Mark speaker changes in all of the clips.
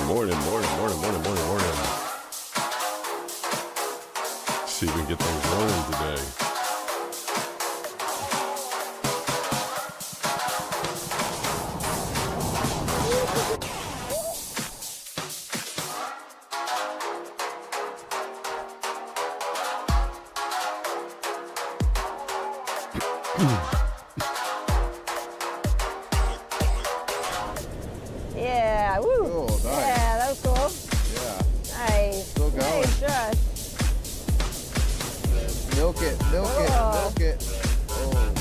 Speaker 1: morning. See if we can get things rolling today.
Speaker 2: Yeah, woo.
Speaker 3: Oh, nice.
Speaker 2: Yeah, that was cool.
Speaker 3: Yeah.
Speaker 2: Nice.
Speaker 3: Still going.
Speaker 2: Nice dress.
Speaker 3: Milk it.
Speaker 2: Oh.
Speaker 3: Milk it. Oh.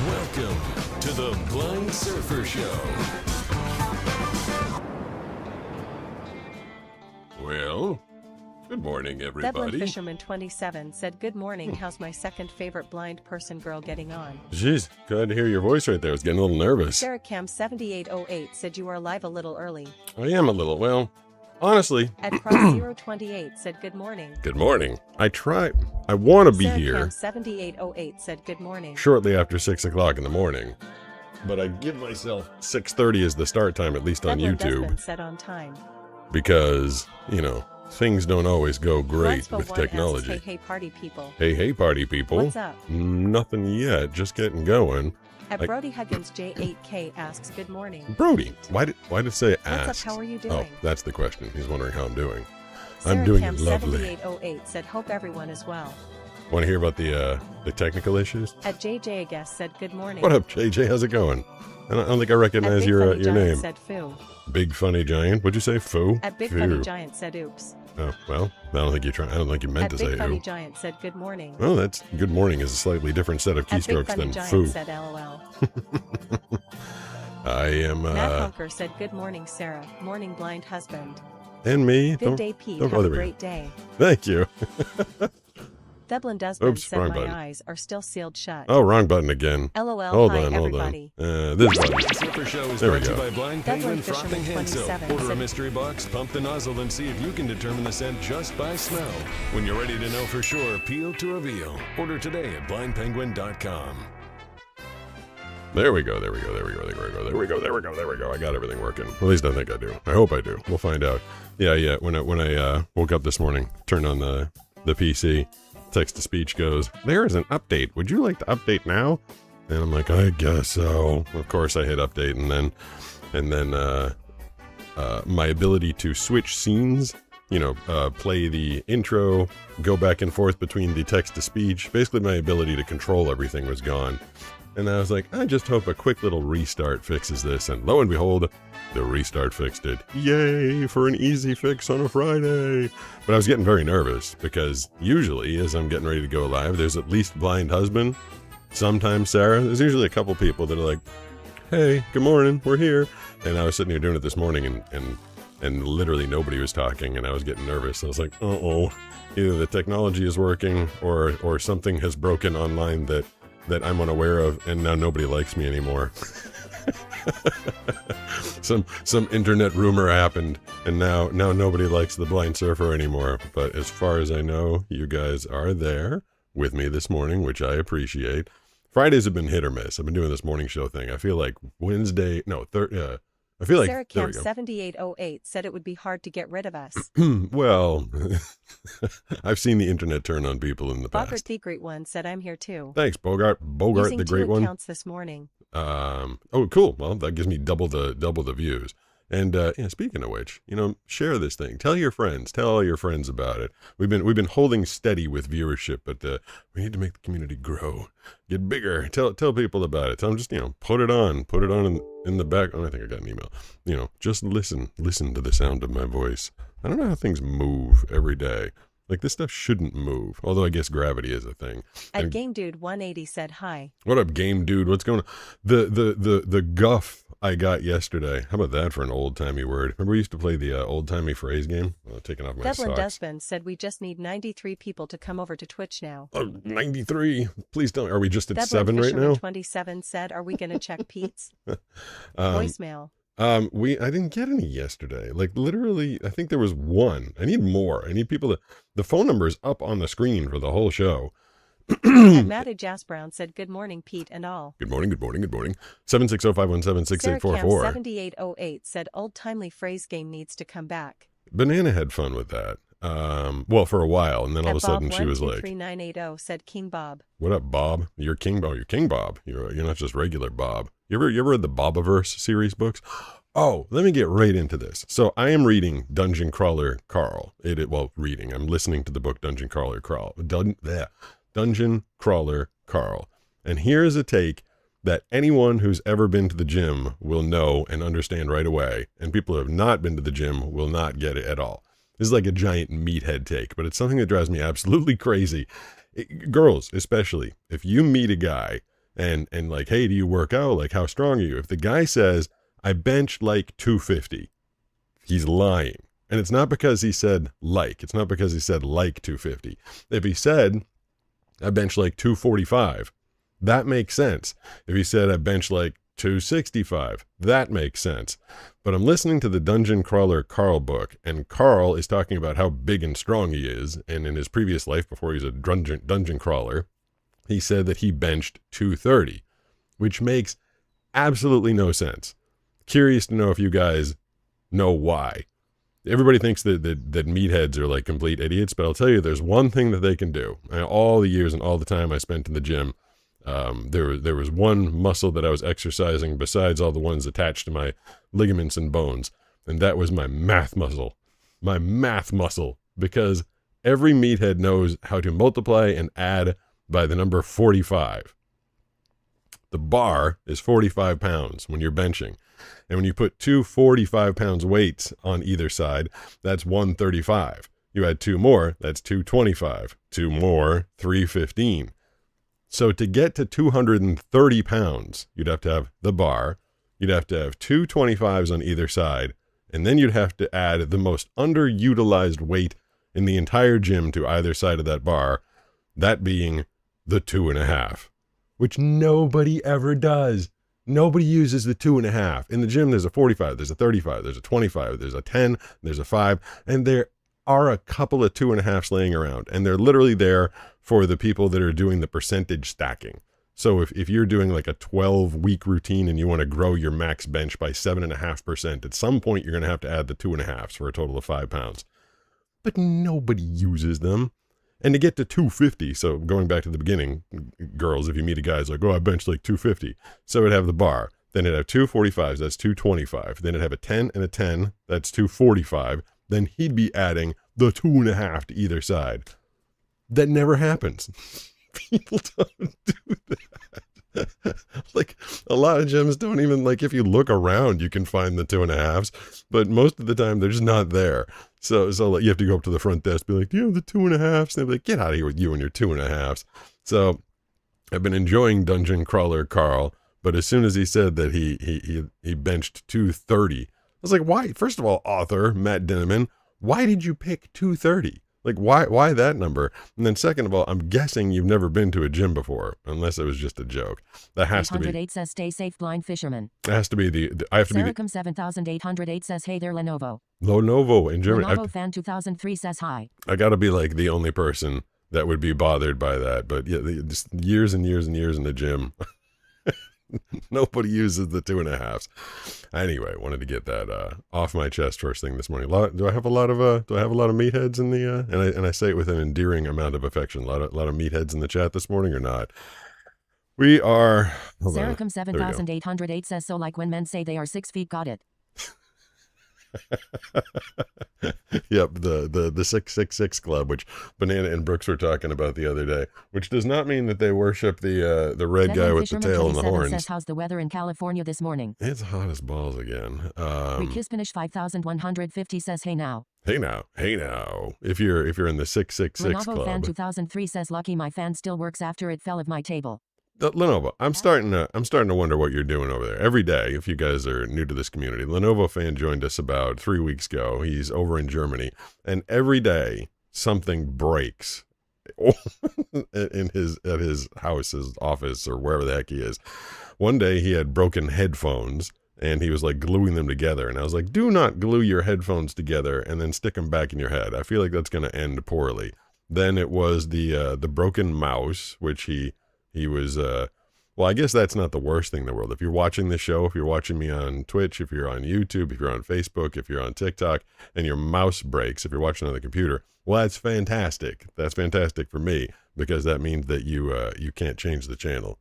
Speaker 4: Welcome to the Blind Surfer Show.
Speaker 1: Well, good morning,
Speaker 5: Devlin
Speaker 1: everybody.
Speaker 5: Fisherman 27 said, "Good morning. How's my second favorite blind person girl getting on?"
Speaker 1: Jeez, glad to hear your voice right there. I was getting a little nervous.
Speaker 5: Sarah Cam 7808 said, "You are live a little early."
Speaker 1: I am a little. Well, honestly,
Speaker 5: At Cross 028 said, "Good morning."
Speaker 1: good morning. I want to be
Speaker 5: Sarah
Speaker 1: here
Speaker 5: Cam 7808 said, "Good morning."
Speaker 1: shortly after 6 o'clock in the morning. But I give myself 6:30 as the start time, at least on
Speaker 5: Devlin
Speaker 1: YouTube,
Speaker 5: Desmond said, "On time."
Speaker 1: because, things don't always go great
Speaker 5: Roscoe
Speaker 1: with
Speaker 5: 1 asks,
Speaker 1: technology.
Speaker 5: Hey party people.
Speaker 1: Hey, party people.
Speaker 5: What's up?
Speaker 1: Nothing yet, just getting going.
Speaker 5: At
Speaker 1: Like-
Speaker 5: Brody Huggins J8K asks, "Good morning."
Speaker 1: Brody, why did it say
Speaker 5: What's
Speaker 1: ask?
Speaker 5: up? How are you
Speaker 1: Oh,
Speaker 5: doing?
Speaker 1: that's the question. He's wondering how I'm doing.
Speaker 5: Sarah
Speaker 1: I'm doing
Speaker 5: Cam
Speaker 1: lovely.
Speaker 5: 7808 said, "Hope everyone is well."
Speaker 1: Want to hear about the technical issues?
Speaker 5: At JJ Guest said, "Good morning."
Speaker 1: What up, JJ? How's it going? I don't think I
Speaker 5: At
Speaker 1: recognize
Speaker 5: Big
Speaker 1: your
Speaker 5: Funny Giant
Speaker 1: name.
Speaker 5: said, "Foo."
Speaker 1: Big Funny Giant. What'd you say? Foo?
Speaker 5: At Big
Speaker 1: Foo.
Speaker 5: Funny Giant said, "Oops."
Speaker 1: Oh, well, I don't think you meant
Speaker 5: At
Speaker 1: to
Speaker 5: Big
Speaker 1: say
Speaker 5: Funny
Speaker 1: who.
Speaker 5: Giant said, "Good morning."
Speaker 1: Oh, that's good morning is a slightly different set of
Speaker 5: At Big
Speaker 1: keystrokes
Speaker 5: Funny
Speaker 1: than
Speaker 5: Giant
Speaker 1: foo.
Speaker 5: said, "LOL."
Speaker 1: I am,
Speaker 5: Matt Hunker said, "Good morning, Sarah. Morning, blind husband."
Speaker 1: and me.
Speaker 5: Good day, Pete.
Speaker 1: don't
Speaker 5: Have a
Speaker 1: bother me.
Speaker 5: great day.
Speaker 1: Thank you.
Speaker 5: Devlin Desmond
Speaker 1: Oops,
Speaker 5: said,
Speaker 1: wrong
Speaker 5: "My
Speaker 1: button.
Speaker 5: eyes are still sealed shut."
Speaker 1: Oh, wrong button again.
Speaker 5: LOL.
Speaker 1: Hold
Speaker 5: Hi,
Speaker 1: on.
Speaker 5: everybody.
Speaker 1: This button.
Speaker 4: The Surfer Show is
Speaker 1: There we
Speaker 4: brought to you
Speaker 1: go.
Speaker 4: by Blind
Speaker 5: Devlin
Speaker 4: Penguin
Speaker 5: Fisherman
Speaker 4: Frothing Hand Soap.
Speaker 5: 27
Speaker 4: Order a
Speaker 5: said-
Speaker 4: mystery box, pump the nozzle, and see if you can determine the scent just by smell. When you're ready to know for sure, peel to reveal. Order today at blindpenguin.com.
Speaker 1: There we go. I got everything working. At least I think I do. I hope I do. We'll find out. Yeah. When I woke up this morning, turned on the PC, text to speech goes, "There is an update. Would you like to update now?" And I'm like, I guess so. Of course, I hit update, and then my ability to switch scenes, play the intro, go back and forth between the text to speech. Basically, my ability to control everything was gone. And I was like, I just hope a quick little restart fixes this. And lo and behold, the restart fixed it. Yay for an easy fix on a Friday. But I was getting very nervous because usually as I'm getting ready to go live, there's at least Blind Husband. Sometimes Sarah. There's usually a couple people that are like, hey, good morning, we're here. And I was sitting here doing it this morning and literally nobody was talking and I was getting nervous. I was like, uh-oh, either the technology is working or something has broken online that I'm unaware of, and now nobody likes me anymore. Some internet rumor happened, and now nobody likes the Blind Surfer anymore. But as far as I know, you guys are there with me this morning, which I appreciate. Fridays have been hit or miss. I've been doing this morning show thing. I feel like I feel like
Speaker 5: Sarah
Speaker 1: there
Speaker 5: Cam
Speaker 1: we go.
Speaker 5: 7808 said, "It would be hard to get rid of us."
Speaker 1: Well, I've seen the internet turn on people in the
Speaker 5: Bogart
Speaker 1: past.
Speaker 5: the Great One said, "I'm here too."
Speaker 1: Thanks, Bogart
Speaker 5: Using
Speaker 1: the
Speaker 5: two
Speaker 1: Great One.
Speaker 5: accounts this morning.
Speaker 1: Oh, cool. Well, that gives me double the views. And speaking of which, share this thing. Tell your friends. Tell all your friends about it. We've been holding steady with viewership, but we need to make the community grow, get bigger. Tell people about it. Tell them just put it on in the back. Oh, I think I got an email. Just listen to the sound of my voice. I don't know how things move every day. Like, this stuff shouldn't move. Although I guess gravity is a thing.
Speaker 5: At
Speaker 1: And
Speaker 5: Game Dude 180 said hi.
Speaker 1: what up, game dude? What's going on? The guff I got yesterday. How about that for an old-timey word? Remember we used to play the old-timey phrase game? Taking off my
Speaker 5: Devlin
Speaker 1: socks.
Speaker 5: Dustbin said we just need 93 people to come over to Twitch now.
Speaker 1: 93. Please don't. Are we just at
Speaker 5: Devlin
Speaker 1: 7 right
Speaker 5: Fisherman
Speaker 1: now?
Speaker 5: 27 said, are we going to check Pete's
Speaker 1: Um,
Speaker 5: voicemail?
Speaker 1: I didn't get any yesterday. Like, literally, I think there was one. I need more. I need people to. The phone number is up on the screen for the whole show.
Speaker 5: And Matty Jasbrown said, good morning, Pete and all.
Speaker 1: Good morning, good morning, good morning. 760-517-6844.
Speaker 5: Sarahcam7808 said, old timely phrase game needs to come back.
Speaker 1: Banana had fun with that. Well, for a while, and then all of a sudden she was like,
Speaker 5: 3980 said King Bob.
Speaker 1: "What up, Bob? You're King Bob. You're King Bob. You're not just regular Bob. You ever read the Bobiverse series books? Oh, let me get right into this. So I am reading Dungeon Crawler Carl. I'm listening to the book Dungeon Crawler Carl. Dungeon Crawler Carl. And here's a take that anyone who's ever been to the gym will know and understand right away, and people who have not been to the gym will not get it at all. This is like a giant meathead take, but it's something that drives me absolutely crazy. Girls, especially, if you meet a guy and like, hey, do you work out? Like, how strong are you? If the guy says, I bench like 250, he's lying. And it's not because he said like. It's not because he said like 250. If he said, I bench like 245, that makes sense. If he said, I bench like 265, that makes sense. But I'm listening to the Dungeon Crawler Carl book, and Carl is talking about how big and strong he is. And in his previous life, before he was a dungeon crawler, he said that he benched 230, which makes absolutely no sense. Curious to know if you guys know why. Everybody thinks that meatheads are like complete idiots, but I'll tell you, there's one thing that they can do. All the years and all the time I spent in the gym, there was one muscle that I was exercising besides all the ones attached to my ligaments and bones, and that was my math muscle. My math muscle, because every meathead knows how to multiply and add by the number 45. The bar is 45 pounds when you're benching. And when you put two 45 pounds weights on either side, that's 135. You add two more, that's 225. Two more, 315. So to get to 230 pounds, you'd have to have the bar, you'd have to have two 25s on either side, and then you'd have to add the most underutilized weight in the entire gym to either side of that bar, that being the 2.5, which nobody ever does. Nobody uses the 2.5. In the gym, there's a 45, there's a 35, there's a 25, there's a 10, there's a 5, and there are a couple of 2.5s laying around, and they're literally there for the people that are doing the percentage stacking. So if you're doing like a 12-week routine and you want to grow your max bench by 7.5%, at some point you're going to have to add the 2.5s for a total of 5 pounds. But nobody uses them. And to get to 250, so going back to the beginning, girls, if you meet a guy who's like, oh, I bench like 250. So it'd have the bar. Then it'd have two 45s, that's 225. Then it'd have a 10 and a 10, that's 245. Then he'd be adding the 2.5 to either side. That never happens. People don't do that. Like, a lot of gyms don't even, like, if you look around, you can find the 2.5s, but most of the time they're just not there. So like, you have to go up to the front desk, be like, do you have the 2.5s? And they'll be like, get out of here with you and your 2.5s. So I've been enjoying Dungeon Crawler Carl, but as soon as he said that he benched 230, I was like, why? First of all, author Matt Dinneman, why did you pick 230? Like, why that number? And then second of all, I'm guessing you've never been to a gym before, unless it was just a joke. That has to be.
Speaker 6: 808 says stay safe, blind fisherman.
Speaker 1: It has to be I have to be the.
Speaker 6: Saracom 7808 says hey there, Lenovo.
Speaker 1: Lenovo in Germany.
Speaker 6: Lenovo fan 2003 says hi.
Speaker 1: I got to be like the only person that would be bothered by that. But yeah, just years and years and years in the gym. Nobody uses the 2.5s. Anyway, wanted to get that off my chest first thing this morning. Do I have a lot of meatheads in the and I say it with an endearing amount of affection. A lot of meatheads in the chat this morning or not? We are.
Speaker 6: Saracom 7808 says so like when men say they are 6 feet. Got it.
Speaker 1: Yep, the 666 Club, which Banana and Brooks were talking about the other day, which does not mean that they worship the red guy with the tail and the horns.
Speaker 6: Says, how's the weather in California this morning?
Speaker 1: It's hot as balls again.
Speaker 6: Rekispanish 5150 says hey now.
Speaker 1: Hey now. If you're in the 666
Speaker 6: Lenovo fan
Speaker 1: club.
Speaker 6: 2003 says lucky my fan still works after it fell off my table.
Speaker 1: Lenovo, I'm starting to wonder what you're doing over there. Every day, if you guys are new to this community, Lenovo fan joined us about 3 weeks ago. He's over in Germany, and every day something breaks at his house, his office, or wherever the heck he is. One day he had broken headphones, and he was like gluing them together, and I was like, do not glue your headphones together and then stick them back in your head. I feel like that's going to end poorly. Then it was the broken mouse, which he was, well, I guess that's not the worst thing in the world. If you're watching the show, if you're watching me on Twitch, if you're on YouTube, if you're on Facebook, if you're on TikTok, and your mouse breaks, if you're watching on the computer, well, that's fantastic. That's fantastic for me, because that means that you can't change the channel.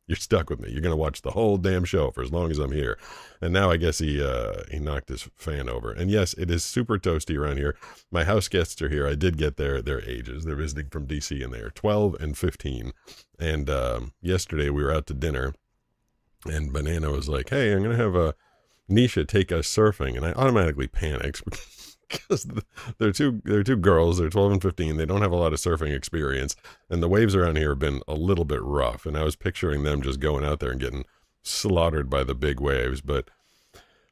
Speaker 1: You're stuck with me. You're going to watch the whole damn show for as long as I'm here. And now I guess he knocked his fan over. And yes, it is super toasty around here. My house guests are here. I did get their ages. They're visiting from DC, and they are 12 and 15. And yesterday we were out to dinner, and Banana was like, hey, I'm going to have Nisha take us surfing. And I automatically panicked because they're two girls. They're 12 and 15. They don't have a lot of surfing experience, and the waves around here have been a little bit rough. And I was picturing them just going out there and getting slaughtered by the big waves. But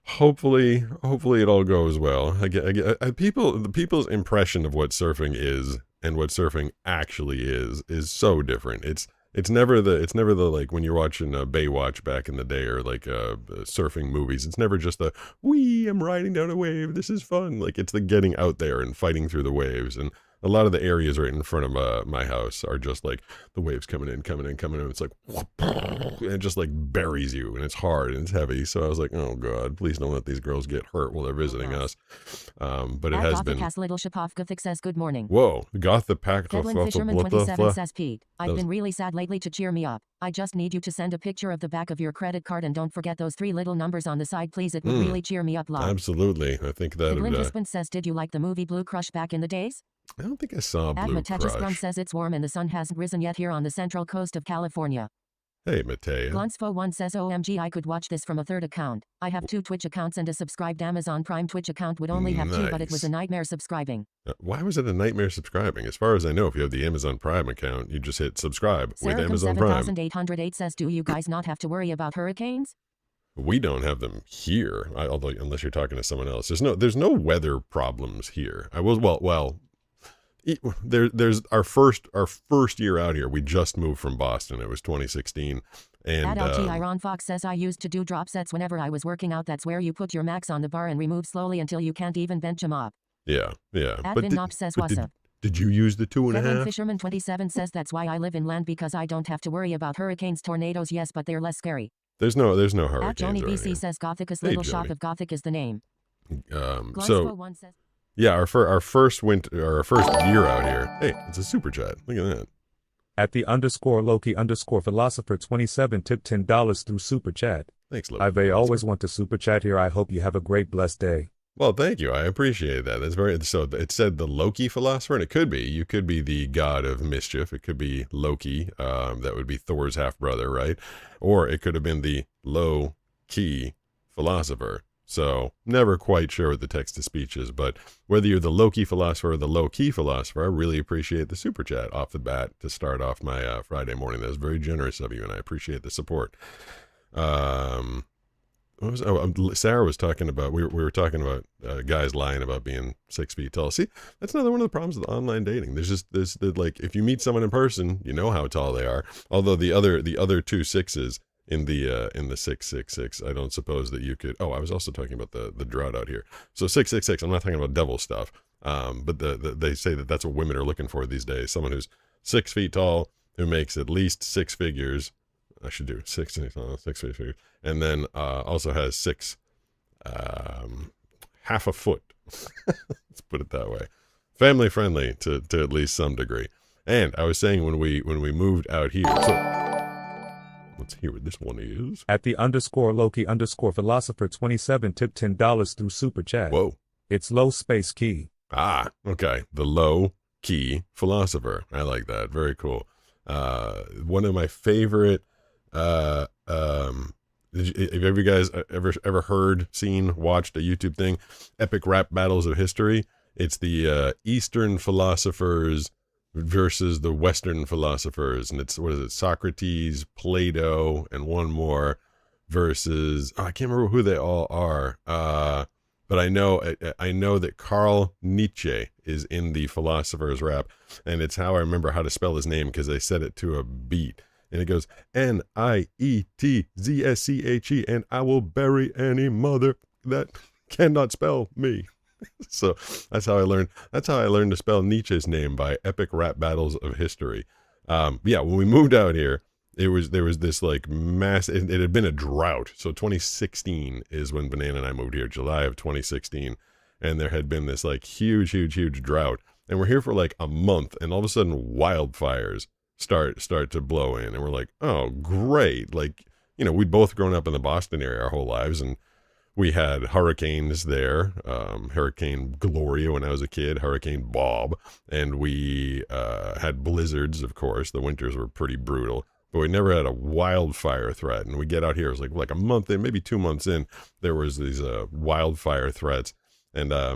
Speaker 1: hopefully it all goes well. The people's impression of what surfing is and what surfing actually is so different. It's never the like when you're watching Baywatch back in the day, or like surfing movies. It's never just the wee, I'm riding down a wave, this is fun. Like, it's the getting out there and fighting through the waves. And a lot of the areas right in front of my house are just like the waves coming in. It's like, and it just like buries you, and it's hard and it's heavy. So I was like, oh God, please don't let these girls get hurt while they're visiting us. But it has been.
Speaker 6: Little Shapov Gothic says good morning.
Speaker 1: Whoa, Gothic Pack.
Speaker 6: Edwin Fisherman 27 says Pete, I've been really sad lately. To cheer me up, I just need you to send a picture of the back of your credit card, and don't forget those 3 little numbers on the side, please. It would really cheer me up. Love.
Speaker 1: Absolutely. I think that would.
Speaker 6: Husband says, did you like the movie Blue Crush back in the days?
Speaker 1: I don't think I saw Blue Crush.
Speaker 6: Grun says it's warm and the sun hasn't risen yet here on the central coast of California.
Speaker 1: Hey, Mateo.
Speaker 6: Glunsfo1 says, OMG, I could watch this from a third account. I have 2 Twitch accounts and a subscribed Amazon Prime Twitch account. Would only have 2, but it was a nightmare subscribing.
Speaker 1: Why was it a nightmare subscribing? As far as I know, if you have the Amazon Prime account, you just hit subscribe with Amazon Prime.
Speaker 6: 7808 says, do you guys not have to worry about hurricanes?
Speaker 1: We don't have them here, although unless you're talking to someone else. There's no weather problems here. There's our first year out here. We just moved from Boston. It was 2016. And
Speaker 6: Iron Fox says, I used to do drop sets whenever I was working out. That's where you put your max on the bar and remove slowly until you can't even bench them up.
Speaker 1: Yeah.
Speaker 6: Says, what's up?
Speaker 1: Did you use the 2.5?
Speaker 6: Fisherman 27 says, that's why I live inland, because I don't have to worry about hurricanes, tornadoes. Yes, but they're less scary.
Speaker 1: There's no hurricanes.
Speaker 6: Johnny BC says Gothicus Little Shop of Gothic is the name.
Speaker 1: Yeah, our first year out here. Hey, it's a super chat. Look at that.
Speaker 7: At the _Loki_philosopher 27 tip $10 through super chat.
Speaker 1: Thanks, Loki.
Speaker 7: I always want to super chat here. I hope you have a great blessed day.
Speaker 1: Well, thank you. I appreciate that. That's very. So it said the Loki philosopher, and it could be. You could be the god of mischief. It could be Loki. That would be Thor's half brother, right? Or it could have been the low key philosopher. So never quite sure what the text to speech is, but whether you're the Loki philosopher or the low key philosopher, I really appreciate the super chat off the bat to start off my Friday morning. That was very generous of you, and I appreciate the support. Sarah was talking about, we were talking about guys lying about being 6 feet tall. See, that's another one of the problems with online dating. There's like, if you meet someone in person, you know how tall they are. Although the other 2 6s in the 666, I don't suppose that you could. I was also talking about the drought out here. So 666, I'm not talking about devil stuff. But they say that that's what women are looking for these days. Someone who's 6 feet tall, who makes at least 6 figures. I should do 6 figures, and then also has 6 half a foot. Let's put it that way. Family friendly to at least some degree. And I was saying when we moved out here. So let's hear what this one is.
Speaker 7: At the _Loki_philosopher 27 tip $10 through super chat.
Speaker 1: Whoa.
Speaker 7: It's low space key.
Speaker 1: Okay. The low key philosopher. I like that. Very cool. One of my favorite. Have you guys ever heard, seen, watched a YouTube thing, Epic Rap Battles of History? It's the Eastern philosophers versus the Western philosophers, and it's, what is it, Socrates, Plato, and one more versus, I can't remember who they all are. But I know that Carl Nietzsche is in the Philosopher's Rap, and it's how I remember how to spell his name because they said it to a beat. And it goes Nietzsche, and I will bury any mother that cannot spell me. So that's how I learned. That's how I learned to spell Nietzsche's name, by epic rap battles of history. Yeah, when we moved out here, there was this like mass. It had been a drought. So 2016 is when Banana and I moved here, July of 2016, and there had been this like huge drought. And we're here for like a month, and all of a sudden wildfires start to blow in, and we're like, oh great! Like, you know, we'd both grown up in the Boston area our whole lives, and we had hurricanes there, Hurricane Gloria when I was a kid, Hurricane Bob, and we had blizzards, of course. The winters were pretty brutal, but we never had a wildfire threat. And we get out here, it was like a month in, maybe 2 months in, there was these wildfire threats. And I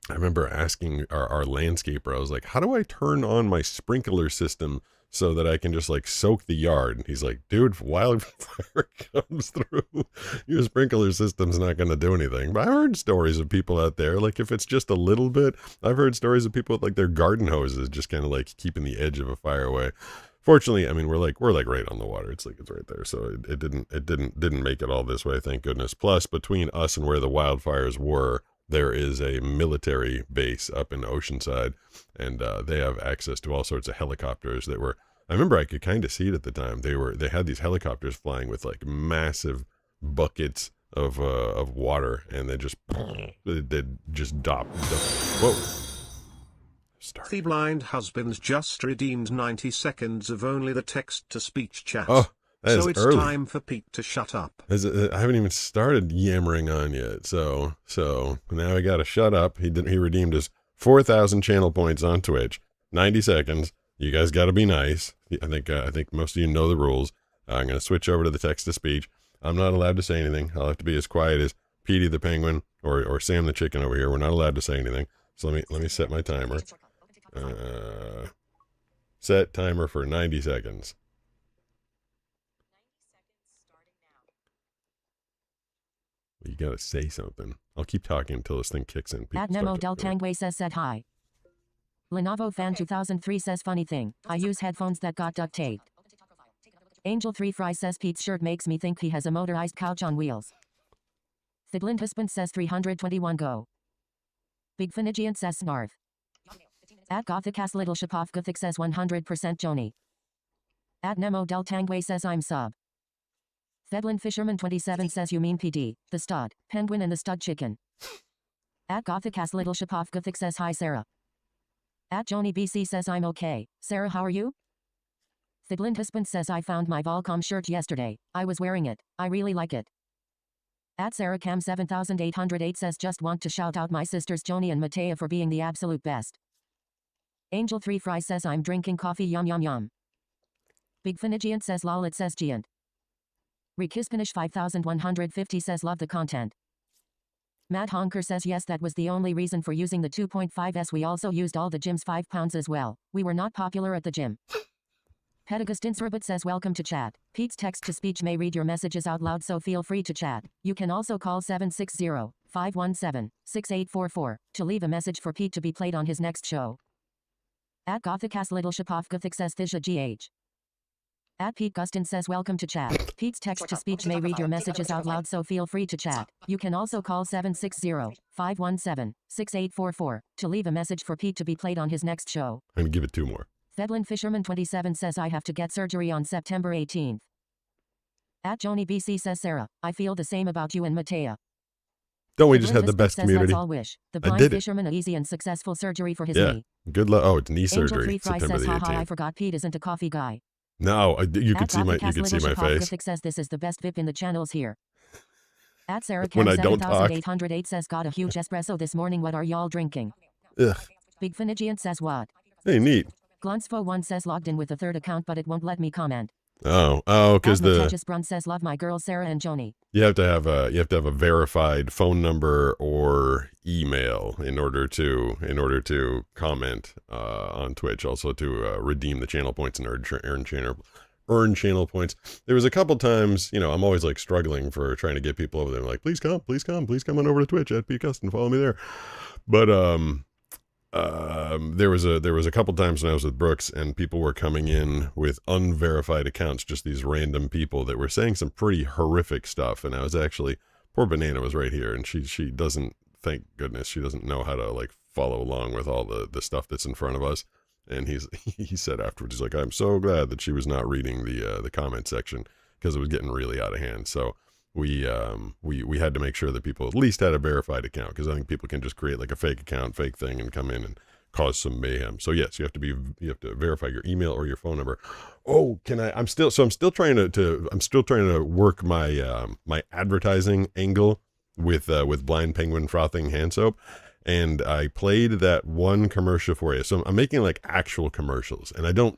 Speaker 1: remember asking our landscaper, I was like, how do I turn on my sprinkler system so that I can just like soak the yard? And he's like, dude, if wildfire comes through, your sprinkler system's not going to do anything. But I've heard stories of people out there, like if it's just a little bit, I've heard stories of people with like their garden hoses just kind of like keeping the edge of a fire away. Fortunately, I mean, we're like right on the water. It's like, it's right there. So it didn't make it all this way, thank goodness. Plus, between us and where the wildfires were, there is a military base up in Oceanside, and they have access to all sorts of helicopters that were, I remember I could kind of see it at the time. They had these helicopters flying with like massive buckets of water, and they just dropped. Whoa.
Speaker 8: The blind husband just redeemed 90 seconds of only the text-to-speech chat.
Speaker 1: Oh, that is
Speaker 8: so it's
Speaker 1: early.
Speaker 8: time for Pete to shut up.
Speaker 1: I haven't even started yammering on yet, so now I gotta shut up. He redeemed his 4,000 channel points on Twitch. 90 seconds. You guys gotta be nice. I think most of you know the rules. I'm gonna switch over to the text-to-speech. I'm not allowed to say anything. I'll have to be as quiet as Petey the penguin or Sam the chicken over here. We're not allowed to say anything. So let me set my timer. Set timer for 90 seconds. You gotta say something. I'll keep talking until this thing kicks in.
Speaker 6: At Nemo Del Tangway said hi. Lenovo Fan 2003 says funny thing. I use headphones that got duct taped. Angel 3 Fry says Pete's shirt makes me think he has a motorized couch on wheels. Thidlin Husband says 321 go. Big Finigian says snarf. At Gothicast Little Shapov Gothic says 100% Joni. At Nemo Del Tangway says I'm sub. Thedlin Fisherman 27 says you mean PD, the stud, penguin and the stud chicken. At Gothicast Little Shapov Gothic says hi Sarah. At Joni BC says I'm okay. Sarah, how are you? Thidlin Husband says I found my Volcom shirt yesterday. I was wearing it. I really like it. At Sarah Cam 7808 says just want to shout out my sisters Joni and Matea for being the absolute best. Angel 3 Fry says I'm drinking coffee yum yum yum. Big Finigiant says lol it says Giant. Rekispanish 5150 says love the content. Matt Honker says yes, that was the only reason for using the 2.5s. We also used all the gym's 5 pounds as well. We were not popular at the gym. Pedagustincerabit says welcome to chat. Pete's text-to-speech may read your messages out loud, so feel free to chat. You can also call 760-517-6844 to leave a message for Pete to be played on his next show. At Gothicast Little Shapov Gothic says Thisha GH. At Pete Gustin says welcome to chat. Pete's text-to-speech may read your messages out loud, so feel free to chat. You can also call 760-517-6844 to leave a message for Pete to be played on his next show.
Speaker 1: I'm gonna give it 2 more.
Speaker 6: Thedlin Fisherman 27 says I have to get surgery on September 18th. At Joni BC says Sarah, I feel the same about you and Matea.
Speaker 1: Don't we just have the best community?
Speaker 6: Let's all wish the blind fisherman an easy and successful surgery for his knee.
Speaker 1: Good luck. Oh, it's knee
Speaker 6: Angel
Speaker 1: surgery.
Speaker 6: 3 Fry
Speaker 1: September
Speaker 6: says
Speaker 1: the 18th.
Speaker 6: haha, I forgot Pete isn't a coffee guy.
Speaker 1: No, you can see my face.
Speaker 6: Gothic says this is the best VIP in the channels here. At Sarah
Speaker 1: When
Speaker 6: Cam
Speaker 1: I don't talk.
Speaker 6: 7808 says got a huge espresso this morning. What are y'all drinking?
Speaker 1: Ugh.
Speaker 6: Big Finigiant says what?
Speaker 1: Hey, neat.
Speaker 6: Glunsfo1 says logged in with a third account, but it won't let me comment.
Speaker 1: Because
Speaker 6: Matetius Brun says love my girls Sarah and Joni.
Speaker 1: you have to have a verified phone number or email in order to comment on Twitch. Also to redeem the channel points and earn channel points. There was a couple times, I'm always like struggling for trying to get people over there. Like, please come on over to Twitch at Pete Custon, follow me there. But there was a couple times when I was with Brooks and people were coming in with unverified accounts, just these random people that were saying some pretty horrific stuff. And I was actually, poor Banana was right here, and she doesn't, thank goodness, she doesn't know how to like follow along with all the stuff that's in front of us. And he said afterwards, he's like, I'm so glad that she was not reading the comment section because it was getting really out of hand. So we had to make sure that people at least had a verified account, because I think people can just create like a fake account, fake thing, and come in and cause some mayhem. So yes, you have to verify your email or your phone number. Oh, I'm still trying to work my my advertising angle with Blind Penguin frothing hand soap. And I played that one commercial for you. So I'm making like actual commercials, and I don't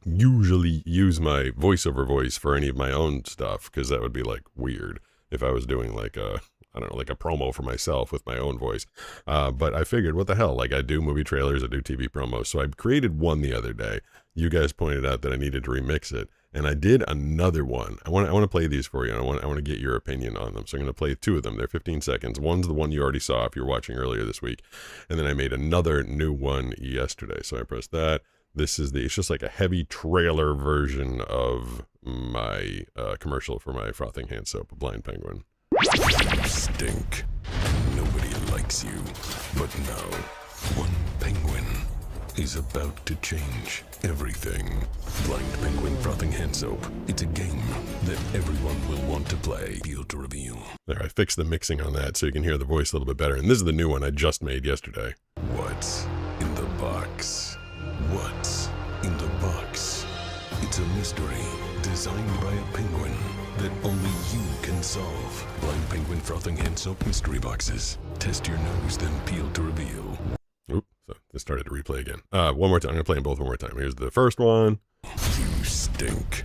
Speaker 1: usually use my voiceover voice for any of my own stuff, because that would be like weird if I was doing like a promo for myself with my own voice. But I figured, what the hell? Like, I do movie trailers, I do TV promos. So I created one the other day. You guys pointed out that I needed to remix it, and I did another one. I want to play these for you, and I want to get your opinion on them. So I'm going to play two of them. They're 15 seconds. One's the one you already saw if you're watching earlier this week, and then I made another new one yesterday. So I pressed that. It's just like a heavy trailer version of my commercial for my frothing hand soap, Blind Penguin.
Speaker 4: You stink. Nobody likes you. But now, one penguin is about to change everything. Blind Penguin frothing hand soap. It's a game that everyone will want to play. Deal to reveal.
Speaker 1: There, I fixed the mixing on that so you can hear the voice a little bit better. And this is the new one I just made yesterday.
Speaker 4: What's in the box? What's in the box? It's a mystery designed by a penguin that only you can solve. Blind Penguin frothing hand soap mystery boxes. Test your nose, then peel to reveal.
Speaker 1: Oop, so this started to replay again. One more time. I'm going to play them both one more time. Here's the first one.
Speaker 4: You stink.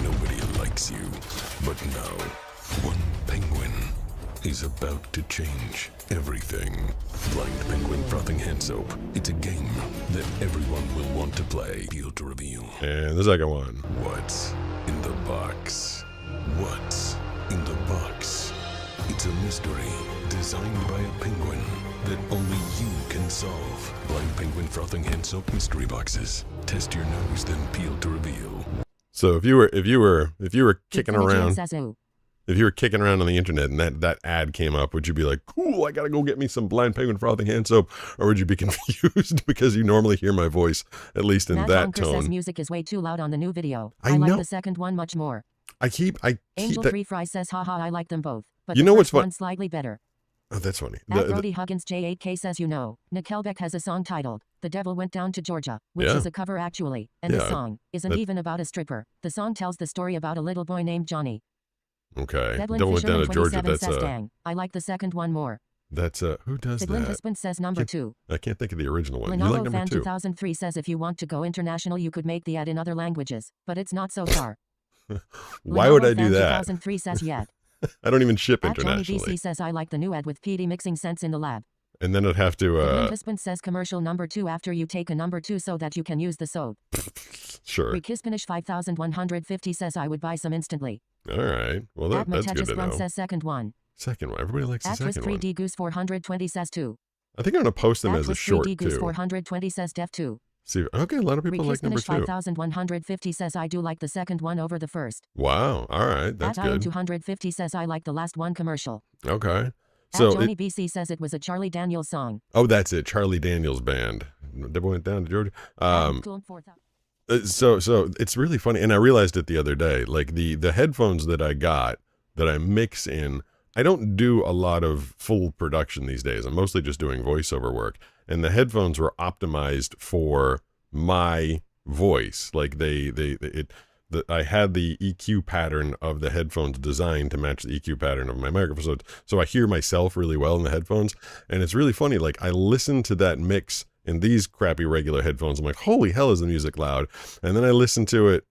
Speaker 4: Nobody likes you. But now, one penguin is about to change everything. Blind Penguin frothing hand soap. It's a game that everyone will want to play. Deal to reveal.
Speaker 1: And the second one.
Speaker 4: What's in the box? What's in the box? It's a mystery designed by a penguin that only you can solve. Blind Penguin frothing hand soap mystery boxes. Test your nose, then peel to reveal.
Speaker 1: So if you were kicking around, if you were kicking around on the internet and that ad came up, would you be like, cool, I gotta go get me some Blind Penguin frothing hand soap? Or would you be confused because you normally hear my voice, at least in that tone?
Speaker 6: Says music is way too loud on the new video.
Speaker 1: I know.
Speaker 6: Like the second one much more. Angel 3 Fry says, haha, I like them both. But
Speaker 1: you know what's fun?
Speaker 6: One slightly better.
Speaker 1: Oh, that's funny.
Speaker 6: Brody Huggins J8K says, Nickelback has a song titled The Devil Went Down to Georgia, which is a cover actually, and the song isn't even about a stripper. The song tells the story about a little boy named Johnny.
Speaker 1: Okay.
Speaker 6: Devil Went Down to Georgia, that's dang. I like the second one more.
Speaker 1: That's who does
Speaker 6: Siglin
Speaker 1: that?
Speaker 6: Husband says number 2.
Speaker 1: I can't think of the original one. You
Speaker 6: Lenovo
Speaker 1: like number
Speaker 6: Fan
Speaker 1: 2?
Speaker 6: 2003 says if you want to go international you could make the ad in other languages, but it's not so far.
Speaker 1: Why would I do that?
Speaker 6: 2003 says yet.
Speaker 1: I don't even ship
Speaker 6: Johnny
Speaker 1: internationally.
Speaker 6: BC says I like the new ad with PD mixing scents in the lab.
Speaker 1: And then it'd have to
Speaker 6: Husband says commercial number 2 after you take a number 2 so that you can use the soap.
Speaker 1: Sure.
Speaker 6: Rekispanish 5150 says I would buy some instantly.
Speaker 1: All right. Well, that's good to know.
Speaker 6: Says second one.
Speaker 1: Second one. Everybody likes the second one.
Speaker 6: 3D Goose 420 says 2.
Speaker 1: I think I'm going to post them as a short
Speaker 6: 3D Goose
Speaker 1: too.
Speaker 6: 420 says def 2.
Speaker 1: See, okay, a lot of people like number 2.
Speaker 6: 5150 says I do like the second one over the first.
Speaker 1: Wow. All right. That's good.
Speaker 6: 250 says I like the last one commercial.
Speaker 1: Okay. So
Speaker 6: Johnny BC says it was a Charlie Daniels song.
Speaker 1: Oh, that's it. Charlie Daniels Band. Devil Went Down to Georgia. So it's really funny, and I realized it the other day. Like the headphones that I got that I mix in, I don't do a lot of full production these days. I'm mostly just doing voiceover work, and the headphones were optimized for my voice. Like I had the EQ pattern of the headphones designed to match the EQ pattern of my microphone. So I hear myself really well in the headphones, and it's really funny. Like I listened to that mix in these crappy regular headphones. I'm like, holy hell, is the music loud? And then I listened to it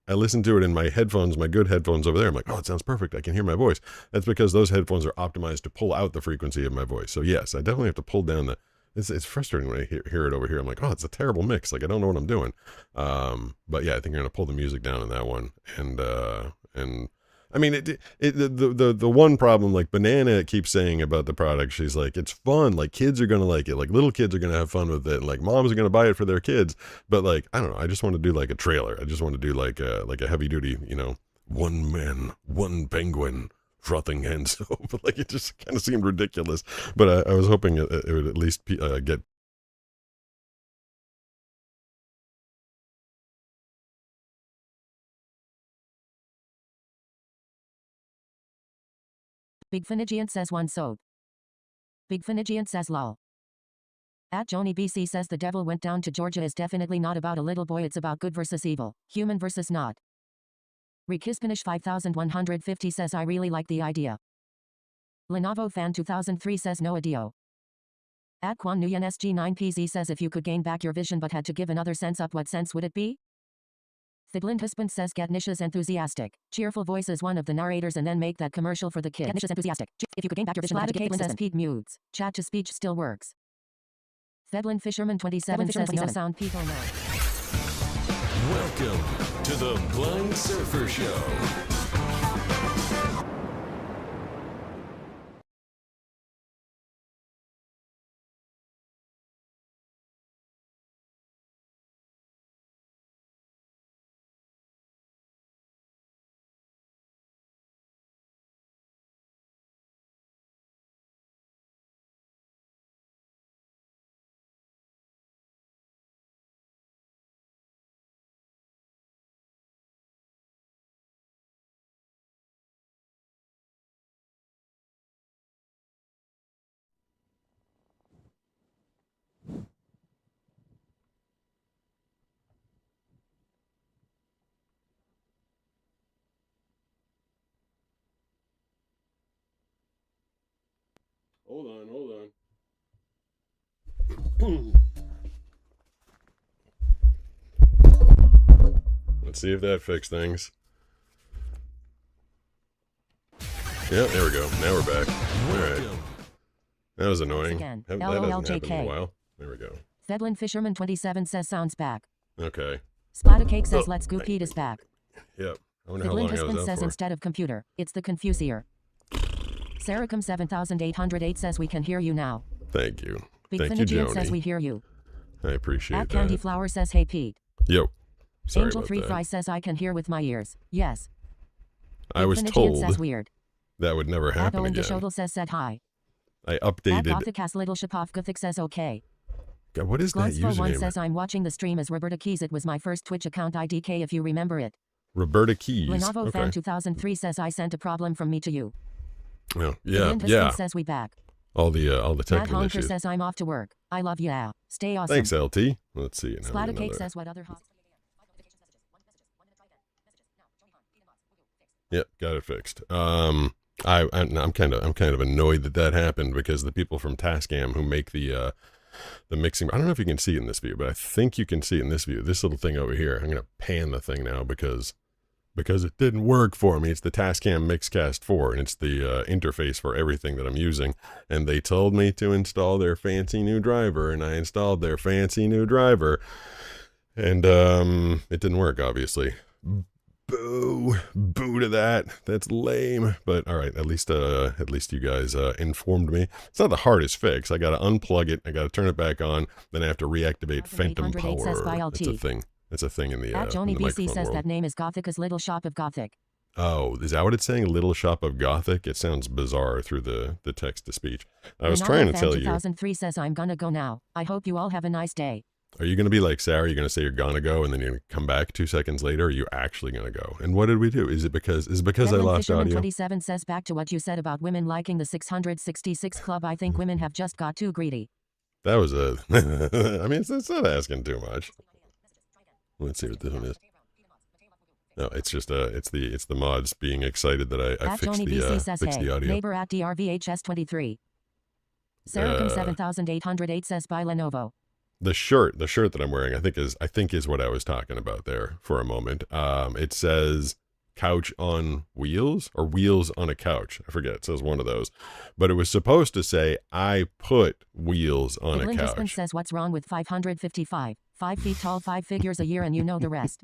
Speaker 1: in my headphones, my good headphones over there. I'm like, oh, it sounds perfect. I can hear my voice. That's because those headphones are optimized to pull out the frequency of my voice. So yes, I definitely have to pull down the, it's frustrating when I hear it over here. I'm like, oh, it's a terrible mix. Like, I don't know what I'm doing. But yeah, I think I'm going to pull the music down in that one. And I mean, the one problem, like Banana keeps saying about the product, she's like, it's fun, like kids are gonna like it, like little kids are gonna have fun with it, and like moms are gonna buy it for their kids. But like, I don't know, I just want to do like a trailer. I just want to do like a heavy duty, you know, one man, one penguin, frothing hand soap. But like, it just kind of seemed ridiculous. But I was hoping it would at least get.
Speaker 6: Big Finigiant says one soap. Big Finigiant says lol. At Joni BC says the devil went down to Georgia is definitely not about a little boy, it's about good versus evil, human versus not. Rekispanish 5150 says I really like the idea. Lenovo Fan 2003 says no adio. At Quan Nguyen SG9PZ says if you could gain back your vision but had to give another sense up, what sense would it be? Thiblind husband says Gatnish is enthusiastic. Cheerful voice is one of the narrators and then make that commercial for the kids. Gatnish is enthusiastic. If you could gain back your vision, Caitlin says Pete mutes. Chat to speech still works. Thedlin Fisherman 27 says no sound people know.
Speaker 4: Welcome to the Blind Surfer Show.
Speaker 1: Hold on. Let's see if that fixed things. Yeah, there we go. Now we're back. All right. That was annoying.
Speaker 6: Again.
Speaker 1: That hasn't happened in a
Speaker 6: LOLJK.
Speaker 1: while. There we go.
Speaker 6: Thedlin Fisherman 27 says sounds back.
Speaker 1: Okay.
Speaker 6: Splatter Cake says
Speaker 1: Oh,
Speaker 6: let's go Pete is back.
Speaker 1: Yep. I wonder how long
Speaker 6: Thiblind
Speaker 1: I was
Speaker 6: husband
Speaker 1: out
Speaker 6: says
Speaker 1: for.
Speaker 6: instead of computer, it's the Confusier. Saracom 7808 says we can hear you now.
Speaker 1: Thank you.
Speaker 6: Big
Speaker 1: Thank you,
Speaker 6: Finigian says
Speaker 1: Joni.
Speaker 6: we hear you.
Speaker 1: I appreciate
Speaker 6: At
Speaker 1: that.
Speaker 6: Candy Flower says hey Pete.
Speaker 1: Yo. Sorry
Speaker 6: Angel
Speaker 1: about
Speaker 6: 3
Speaker 1: that.
Speaker 6: Fry says I can hear with my ears. Yes.
Speaker 1: I was
Speaker 6: Finigian
Speaker 1: told
Speaker 6: says weird.
Speaker 1: that would never
Speaker 6: At
Speaker 1: happen
Speaker 6: Owen
Speaker 1: again.
Speaker 6: Deshodel says said hi.
Speaker 1: I
Speaker 6: At
Speaker 1: updated.
Speaker 6: Gothic has Little Shapov Gothic says okay.
Speaker 1: God, what is that
Speaker 6: Glonsfo1
Speaker 1: username?
Speaker 6: says I'm watching the stream as Roberta Keys. It was my first Twitch account IDK if you remember it.
Speaker 1: Roberta Keys.
Speaker 6: Lenovo Fan
Speaker 1: Okay.
Speaker 6: 2003 says I sent a problem from me to you.
Speaker 1: Oh, yeah,
Speaker 6: Thiblind husband
Speaker 1: yeah.
Speaker 6: says we back.
Speaker 1: All the
Speaker 6: Matt
Speaker 1: technical
Speaker 6: Honker
Speaker 1: issues.
Speaker 6: says I'm off to work. I love you. Yeah. Stay awesome.
Speaker 1: Thanks, LT. Let's see. Now
Speaker 6: Splatter Cake
Speaker 1: another-
Speaker 6: says what other
Speaker 1: Yep, got it fixed. I'm kind of annoyed that happened because the people from Tascam who make the mixing, I don't know if you can see it in this view, but I think you can see it in this view. This little thing over here. I'm gonna pan the thing now because it didn't work for me. It's the Tascam Mixcast 4, and it's the interface for everything that I'm using. And they told me to install their fancy new driver, and I installed their fancy new driver, and it didn't work, obviously. Boo to that. That's lame. But all right, at least you guys informed me. It's not the hardest fix. I gotta unplug it, I gotta turn it back on, then I have to reactivate Phantom
Speaker 6: 808 says by
Speaker 1: Power.
Speaker 6: LT.
Speaker 1: It's a thing. It's a thing in the
Speaker 6: At Joni
Speaker 1: in the
Speaker 6: BC
Speaker 1: microphone
Speaker 6: says
Speaker 1: world.
Speaker 6: that name is Gothica's Little Shop of Gothic.
Speaker 1: Oh, is that what it's saying? Little Shop of Gothic? It sounds bizarre through the text to speech. I was
Speaker 6: Renata
Speaker 1: trying to
Speaker 6: Fan
Speaker 1: tell you.
Speaker 6: 2003 says I'm gonna go now. I hope you all have a nice day.
Speaker 1: Are you going to be like Sarah? You're going to say you're going to go and then you're going to come back 2 seconds later? Or are you actually going to go? And what did we do? Is it because I
Speaker 6: Edmund
Speaker 1: lost
Speaker 6: Fisherman
Speaker 1: audio?
Speaker 6: 27 says back to what you said about women liking the 666 club. I think women have just got too greedy.
Speaker 1: That was a, I mean, it's not asking too much. Let's see what this one is. No, it's just, it's the mods being excited that I
Speaker 6: At
Speaker 1: fixed
Speaker 6: Joni BC
Speaker 1: the,
Speaker 6: says
Speaker 1: fixed
Speaker 6: hey.
Speaker 1: the audio.
Speaker 6: Neighbor at DRVHS 23. Saracom
Speaker 1: Uh,
Speaker 6: 7808 says by Lenovo.
Speaker 1: the shirt that I'm wearing, I think is what I was talking about there for a moment. It says couch on wheels or wheels on a couch. I forget. It says one of those, but it was supposed to say I put wheels on a couch.
Speaker 6: Dispense says what's wrong with 555? 5 feet tall, 5 figures a year, and you know the rest.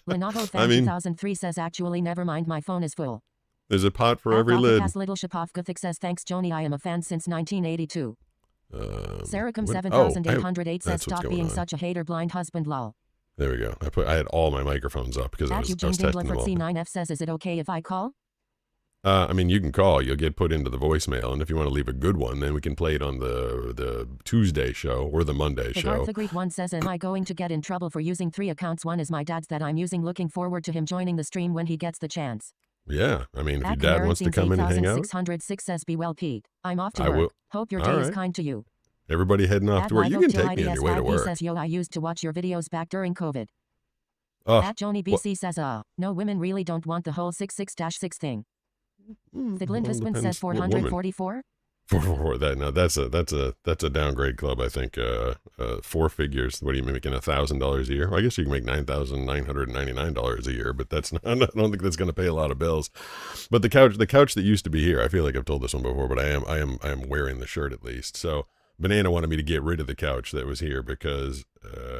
Speaker 6: Lenovo Fan 2003 says actually never mind, my phone is full.
Speaker 1: There's a pot for every lid.
Speaker 6: Little Shapovgothic says thanks Joni, I am a fan since 1982. Saracom
Speaker 1: what-
Speaker 6: 7808 says
Speaker 1: that's what's
Speaker 6: stop
Speaker 1: going
Speaker 6: being
Speaker 1: on.
Speaker 6: such a hater, blind husband lol.
Speaker 1: There we go. I had all my microphones up because I was testing them all.
Speaker 6: C9F says is it okay if I call?
Speaker 1: I mean, you can call. You'll get put into the voicemail, and if you want to leave a good one, then we can play it on the Tuesday show or the Monday show.
Speaker 6: The Greek one says, am I going to get in trouble for using 3 accounts? One is my dad's that I'm using. Looking forward to him joining the stream when he gets the chance.
Speaker 1: Yeah, I mean, if your dad wants to come in and hang out,
Speaker 6: 606 says, be well, Pete. I'm off to
Speaker 1: I
Speaker 6: work.
Speaker 1: will.
Speaker 6: Hope your
Speaker 1: All
Speaker 6: day is
Speaker 1: right.
Speaker 6: kind to you.
Speaker 1: Everybody heading off to work. You can take me on your way to work.
Speaker 6: Says, yo, I used to watch your videos back during COVID.
Speaker 1: Oh,
Speaker 6: At Joni BC says, no, women really don't want the whole 66-6 thing. The Glint Husband says 444.
Speaker 1: 444. That's a downgrade club. I think 4 figures. What are you making, $1,000 a year? Well, I guess you can make $9,999 a year, but that's not. I don't think that's going to pay a lot of bills. But the couch that used to be here. I feel like I've told this one before, but I am wearing the shirt at least. So Banana wanted me to get rid of the couch that was here because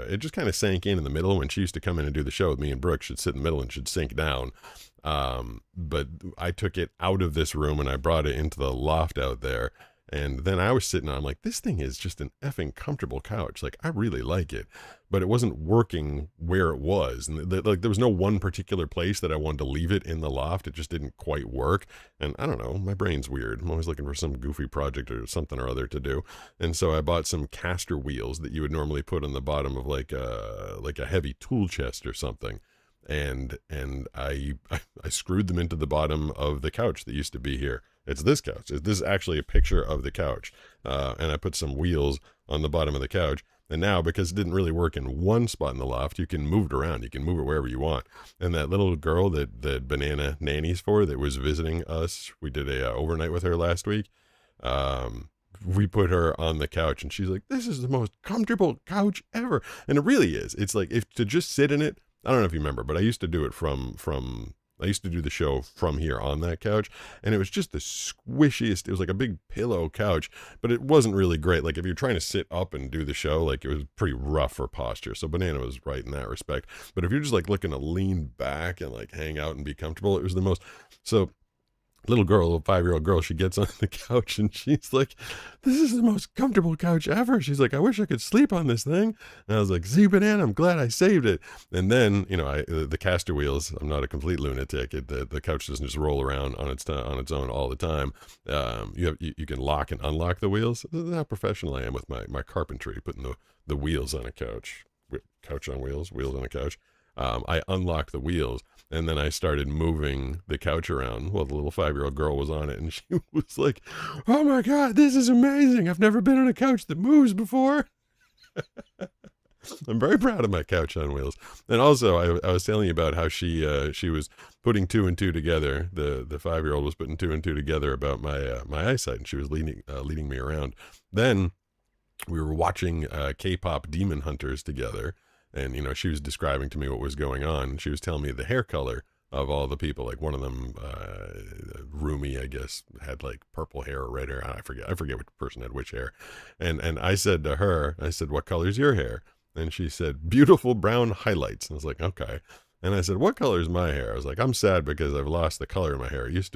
Speaker 1: it just kind of sank in the middle. When she used to come in and do the show with me and Brooke, she'd sit in the middle and she'd sink down. But I took it out of this room and I brought it into the loft out there. And then I was sitting on, I'm like, this thing is just an effing comfortable couch. Like, I really like it, but it wasn't working where it was. And like, there was no one particular place that I wanted to leave it in the loft. It just didn't quite work. And I don't know, my brain's weird. I'm always looking for some goofy project or something or other to do. And so I bought some caster wheels that you would normally put on the bottom of like a heavy tool chest or something. And I screwed them into the bottom of the couch that used to be here. It's this couch. This is actually a picture of the couch. And I put some wheels on the bottom of the couch. And now, because it didn't really work in one spot in the loft, you can move it around. You can move it wherever you want. And that little girl that Banana nannies for that was visiting us, we did a overnight with her last week. We put her on the couch and she's like, this is the most comfortable couch ever. And it really is. It's like, if to just sit in it, I don't know if you remember, but I used to do it I used to do the show from here on that couch, and it was just the squishiest. It was like a big pillow couch, but it wasn't really great. Like, if you're trying to sit up and do the show, like, it was pretty rough for posture. So Banana was right in that respect. But if you're just like looking to lean back and like hang out and be comfortable, it was the most. So little girl, a 5-year-old girl, she gets on the couch and she's like, this is the most comfortable couch ever. She's like, I wish I could sleep on this thing. And I was like, see, Banana, I'm glad I saved it. And then, you know, the caster wheels, I'm not a complete lunatic. The couch doesn't just roll around on its own all the time. You can lock and unlock the wheels. This is how professional I am with my carpentry, putting the wheels on a couch. Couch on wheels, wheels on a couch. I unlocked the wheels, and then I started moving the couch around. Well, the little 5-year-old girl was on it, and she was like, oh my God, this is amazing. I've never been on a couch that moves before. I'm very proud of my couch on wheels. And also, I was telling you about how she was putting 2 and 2 together. The 5-year-old was putting 2 and 2 together about my eyesight, and she was leading me around. Then we were watching K-pop Demon Hunters together. And, you know, she was describing to me what was going on. She was telling me the hair color of all the people. Like, one of them, Rumi, I guess, had like purple hair or red hair. I forget which person had which hair. And I said to her, what color's your hair? And she said, beautiful brown highlights. And I was like, okay. And I said, what color is my hair? I was like, I'm sad because I've lost the color of my hair. It used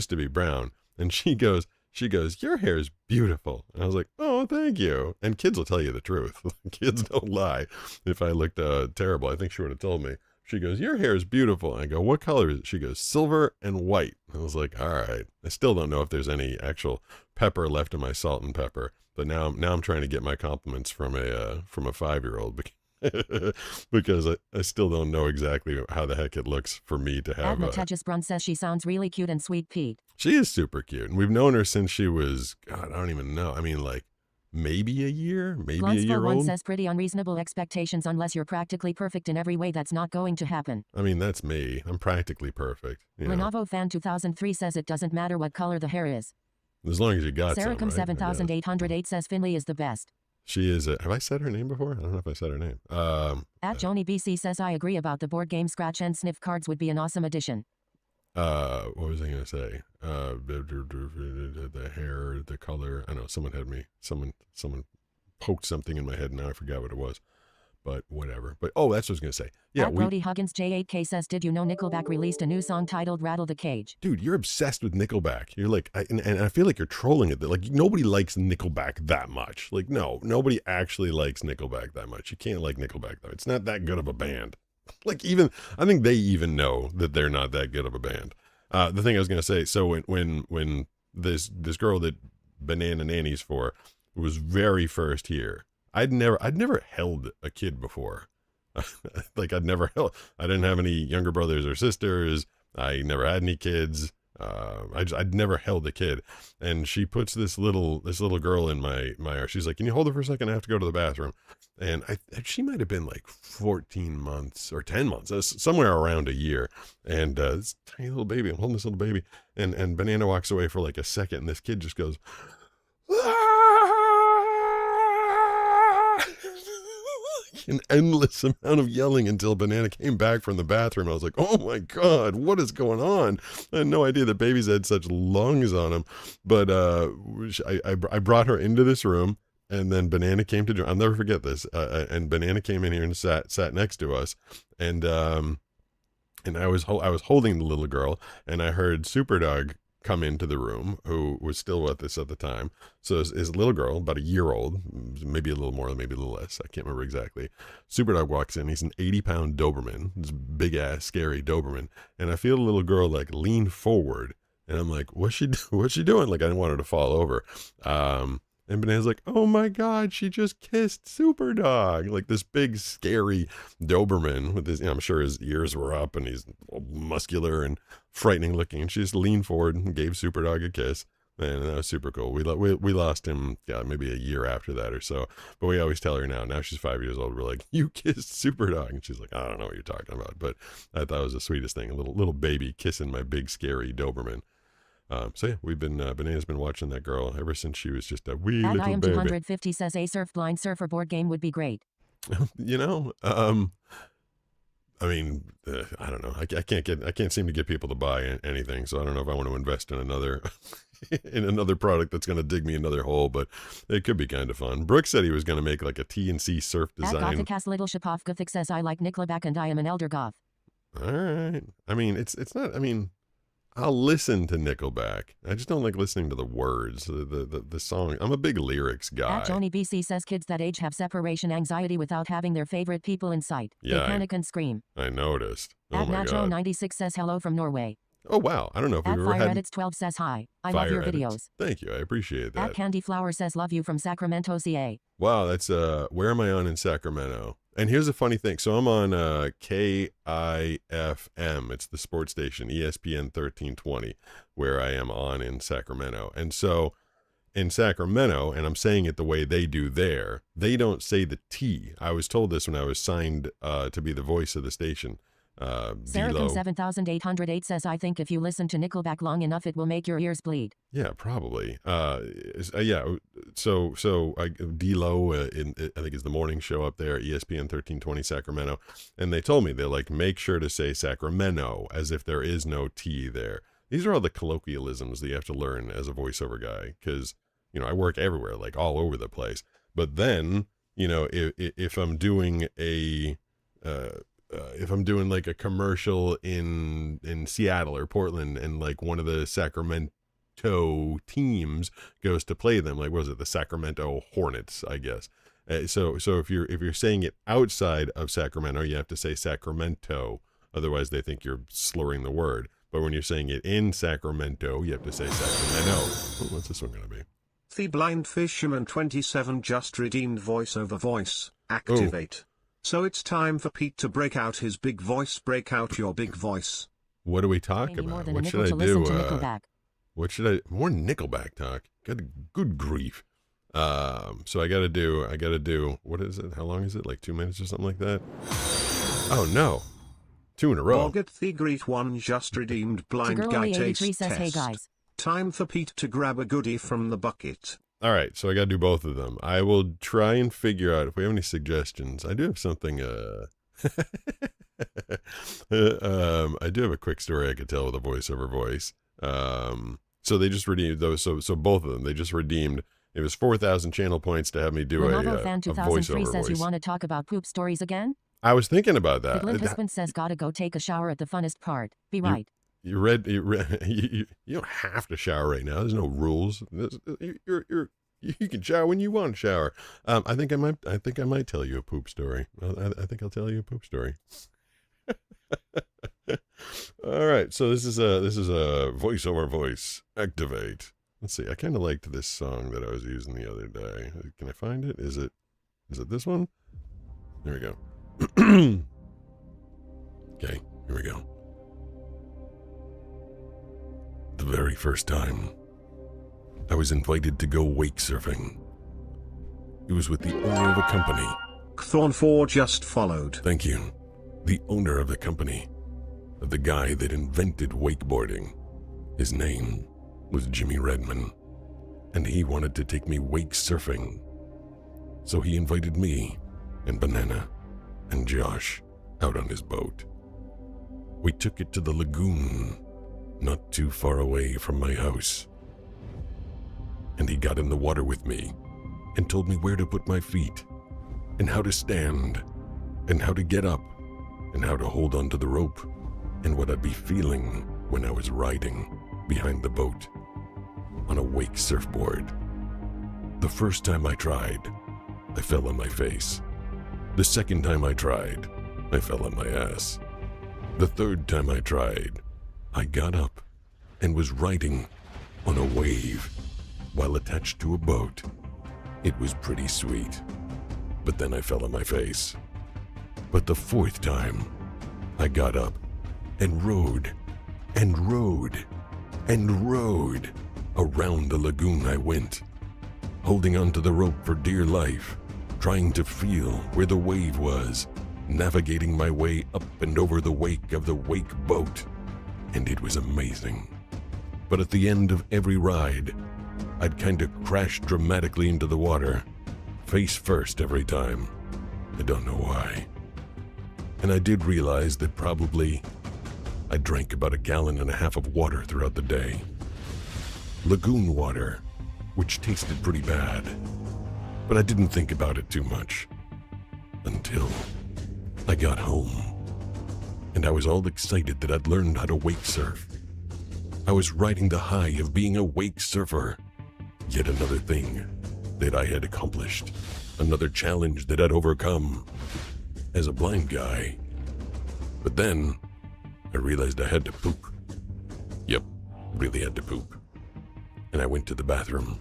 Speaker 1: to be brown. And she goes, your hair is beautiful. And I was like, oh, thank you. And kids will tell you the truth. Kids don't lie. If I looked terrible, I think she would have told me. She goes, your hair is beautiful. And I go, what color is it? She goes, silver and white. I was like, all right. I still don't know if there's any actual pepper left in my salt and pepper. But now I'm trying to get my compliments from a 5-year-old because I still don't know exactly how the heck it looks for me to have.
Speaker 6: Tejas Brun says she sounds really cute and sweet, Pete.
Speaker 1: She is super cute, and we've known her since she was, God, I don't even know. I mean, like, maybe a year, maybe a year old.
Speaker 6: Says pretty unreasonable expectations unless you're practically perfect in every way. That's not going to happen.
Speaker 1: I mean, that's me. I'm practically perfect.
Speaker 6: Lenovo Fan 2003 says it doesn't matter what color the hair is.
Speaker 1: As long as you got some,
Speaker 6: Saracom
Speaker 1: right?
Speaker 6: 7808 says Finley is the best.
Speaker 1: She is. Have I said her name before? I don't know if I said her name.
Speaker 6: At Joni BC says I agree about the board game scratch and sniff cards would be an awesome addition.
Speaker 1: What was I gonna say? The hair, the color. I know someone had me. Someone poked something in my head. Now I forgot what it was. But whatever. But that's what I was gonna say. Yeah.
Speaker 6: At Brody Huggins J8K says, did you know Nickelback released a new song titled "Rattle the Cage"?
Speaker 1: Dude, you're obsessed with Nickelback. You're like, and I feel like you're trolling it. Like nobody likes Nickelback that much. Like no, nobody actually likes Nickelback that much. You can't like Nickelback though. It's not that good of a band. Like I think they even know that they're not that good of a band. The thing I was gonna say. So when this girl that Banana Nannies for was very first here, I'd never held a kid before. Like I didn't have any younger brothers or sisters. I never had any kids. I'd never held a kid. And she puts this little girl in my arm. She's like, can you hold her for a second? I have to go to the bathroom. And she might have been like 14 months or 10 months, somewhere around a year. And this tiny little baby, I'm holding this little baby. And Banana walks away for like a second. And this kid just goes, an endless amount of yelling until Banana came back from the bathroom. I was like, oh my God, what is going on? I had no idea that babies had such lungs on them. But I brought her into this room, and then Banana came to join. I'll never forget this. And Banana came in here and sat next to us. And I was holding the little girl, and I heard Superdog come into the room, who was still with us at the time. So his little girl, about a year old, maybe a little more, maybe a little less, I can't remember exactly. Superdog walks in. He's an 80-pound Doberman, this big ass scary Doberman, and I feel the little girl like lean forward, and I'm like, what's she doing? Like I didn't want her to fall over. And Banana's like, oh my God, she just kissed Superdog. Like this big, scary Doberman with his, I'm sure his ears were up and he's muscular and frightening looking. And she just leaned forward and gave Superdog a kiss. And that was super cool. We lost him, maybe a year after that or so. But we always tell her now she's 5 years old. We're like, you kissed Superdog. And she's like, I don't know what you're talking about. But I thought it was the sweetest thing. A little baby kissing my big, scary Doberman. So yeah, Banana's been watching that girl ever since she was just a wee little baby.
Speaker 6: 250 says a surf blind surfer board game would be great.
Speaker 1: I mean, I don't know. I can't seem to get people to buy anything. So I don't know if I want to invest in another product that's going to dig me another hole, but it could be kind of fun. Brooks said he was going to make like a TNC surf design.
Speaker 6: At Gothicast Little Shapov Gothic says I like Nickelback and I am an elder goth.
Speaker 1: All right. I mean, it's not, I mean, I'll listen to Nickelback. I just don't like listening to the words, the song. I'm a big lyrics guy.
Speaker 6: At Joni BC says kids that age have separation anxiety without having their favorite people in sight. Yeah, they panic and scream.
Speaker 1: I noticed.
Speaker 6: At Nacho96 says hello from Norway.
Speaker 1: Oh, wow. I don't know if we've ever had...
Speaker 6: At FireEdits12 says hi. I love your videos.
Speaker 1: Thank you. I appreciate that.
Speaker 6: At Candy Flower says love you from Sacramento, CA.
Speaker 1: Wow, that's, where am I on in Sacramento? And here's a funny thing. So I'm on KIFM. It's the sports station, ESPN 1320, where I am on in Sacramento. And so in Sacramento, and I'm saying it the way they do there, they don't say the T. I was told this when I was signed to be the voice of the station.
Speaker 6: Seraphim 7808 says I think if you listen to Nickelback long enough it will make your ears bleed.
Speaker 1: Yeah, probably. Yeah. So D-Lo I think is the morning show up there, ESPN 1320 Sacramento, and they told me they're like, make sure to say Sacramento as if there is no T there. These are all the colloquialisms that you have to learn as a voiceover guy, because I work everywhere, like all over the place. But then if I'm doing if I'm doing like a commercial in Seattle or Portland, and like one of the Sacramento teams goes to play them, like what was it, the Sacramento Hornets, I guess. So if you're saying it outside of Sacramento, you have to say Sacramento, otherwise they think you're slurring the word. But when you're saying it in Sacramento, you have to say Sacramento. What's this one gonna be?
Speaker 8: The Blind Fisherman 27 just redeemed voiceover voice. Activate. So it's time for Pete to break out his big voice. Break out your big voice.
Speaker 1: What do we talk about? What should I do? What should I? More Nickelback talk. Good grief. So I gotta do. What is it? How long is it? Like 2 minutes or something like that? Oh no, 2 in a row.
Speaker 8: Forget the great one just redeemed blind guy taste test.
Speaker 6: Says, hey guys.
Speaker 8: Time for Pete to grab a goodie from the bucket.
Speaker 1: All right, so I got to do both of them. I will try and figure out if we have any suggestions. I do have something. I do have a quick story I could tell with a voiceover voice. So they just redeemed those. So both of them, they just redeemed. It was 4,000 channel points to have me do
Speaker 6: Lenovo
Speaker 1: a
Speaker 6: Fan 2003
Speaker 1: voiceover
Speaker 6: says you
Speaker 1: voice.
Speaker 6: want to talk about poop stories again?
Speaker 1: I was thinking about that.
Speaker 6: Glint husband says gotta go take a shower at the funnest part. Be right.
Speaker 1: You don't have to shower right now. There's no rules. You can shower when you want to shower. I think I might tell you a poop story. I think I'll tell you a poop story. All right. So this is a voiceover voice. Activate. Let's see. I kind of liked this song that I was using the other day. Can I find it? Is it this one? There we go. Okay. Here we go. The very first time I was invited to go wake surfing. It was with the owner of a company.
Speaker 8: Thorn4 just followed.
Speaker 4: Thank you. The owner of the company, of the guy that invented wakeboarding. His name was Jimmy Redman, and he wanted to take me wake surfing. So he invited me and Banana and Josh out on his boat. We took it to the lagoon, not too far away from my house. And he got in the water with me and told me where to put my feet and how to stand and how to get up and how to hold onto the rope and what I'd be feeling when I was riding behind the boat on a wake surfboard. The first time I tried, I fell on my face. The second time I tried, I fell on my ass. The third time I tried, I got up and was riding on a wave while attached to a boat. It was pretty sweet, but then I fell on my face. But the fourth time, I got up and rode and rode and rode. Around the lagoon I went, holding onto the rope for dear life, trying to feel where the wave was, navigating my way up and over the wake of the wake boat. And it was amazing. But at the end of every ride, I'd kind of crash dramatically into the water, face first every time. I don't know why. And I did realize that probably I drank about 1.5 gallons of water throughout the day. Lagoon water, which tasted pretty bad, but I didn't think about it too much until I got home. And I was all excited that I'd learned how to wake surf. I was riding the high of being a wake surfer. Yet another thing that I had accomplished, another challenge that I'd overcome as a blind guy. But then I realized I had to poop. Yep, really had to poop. And I went to the bathroom,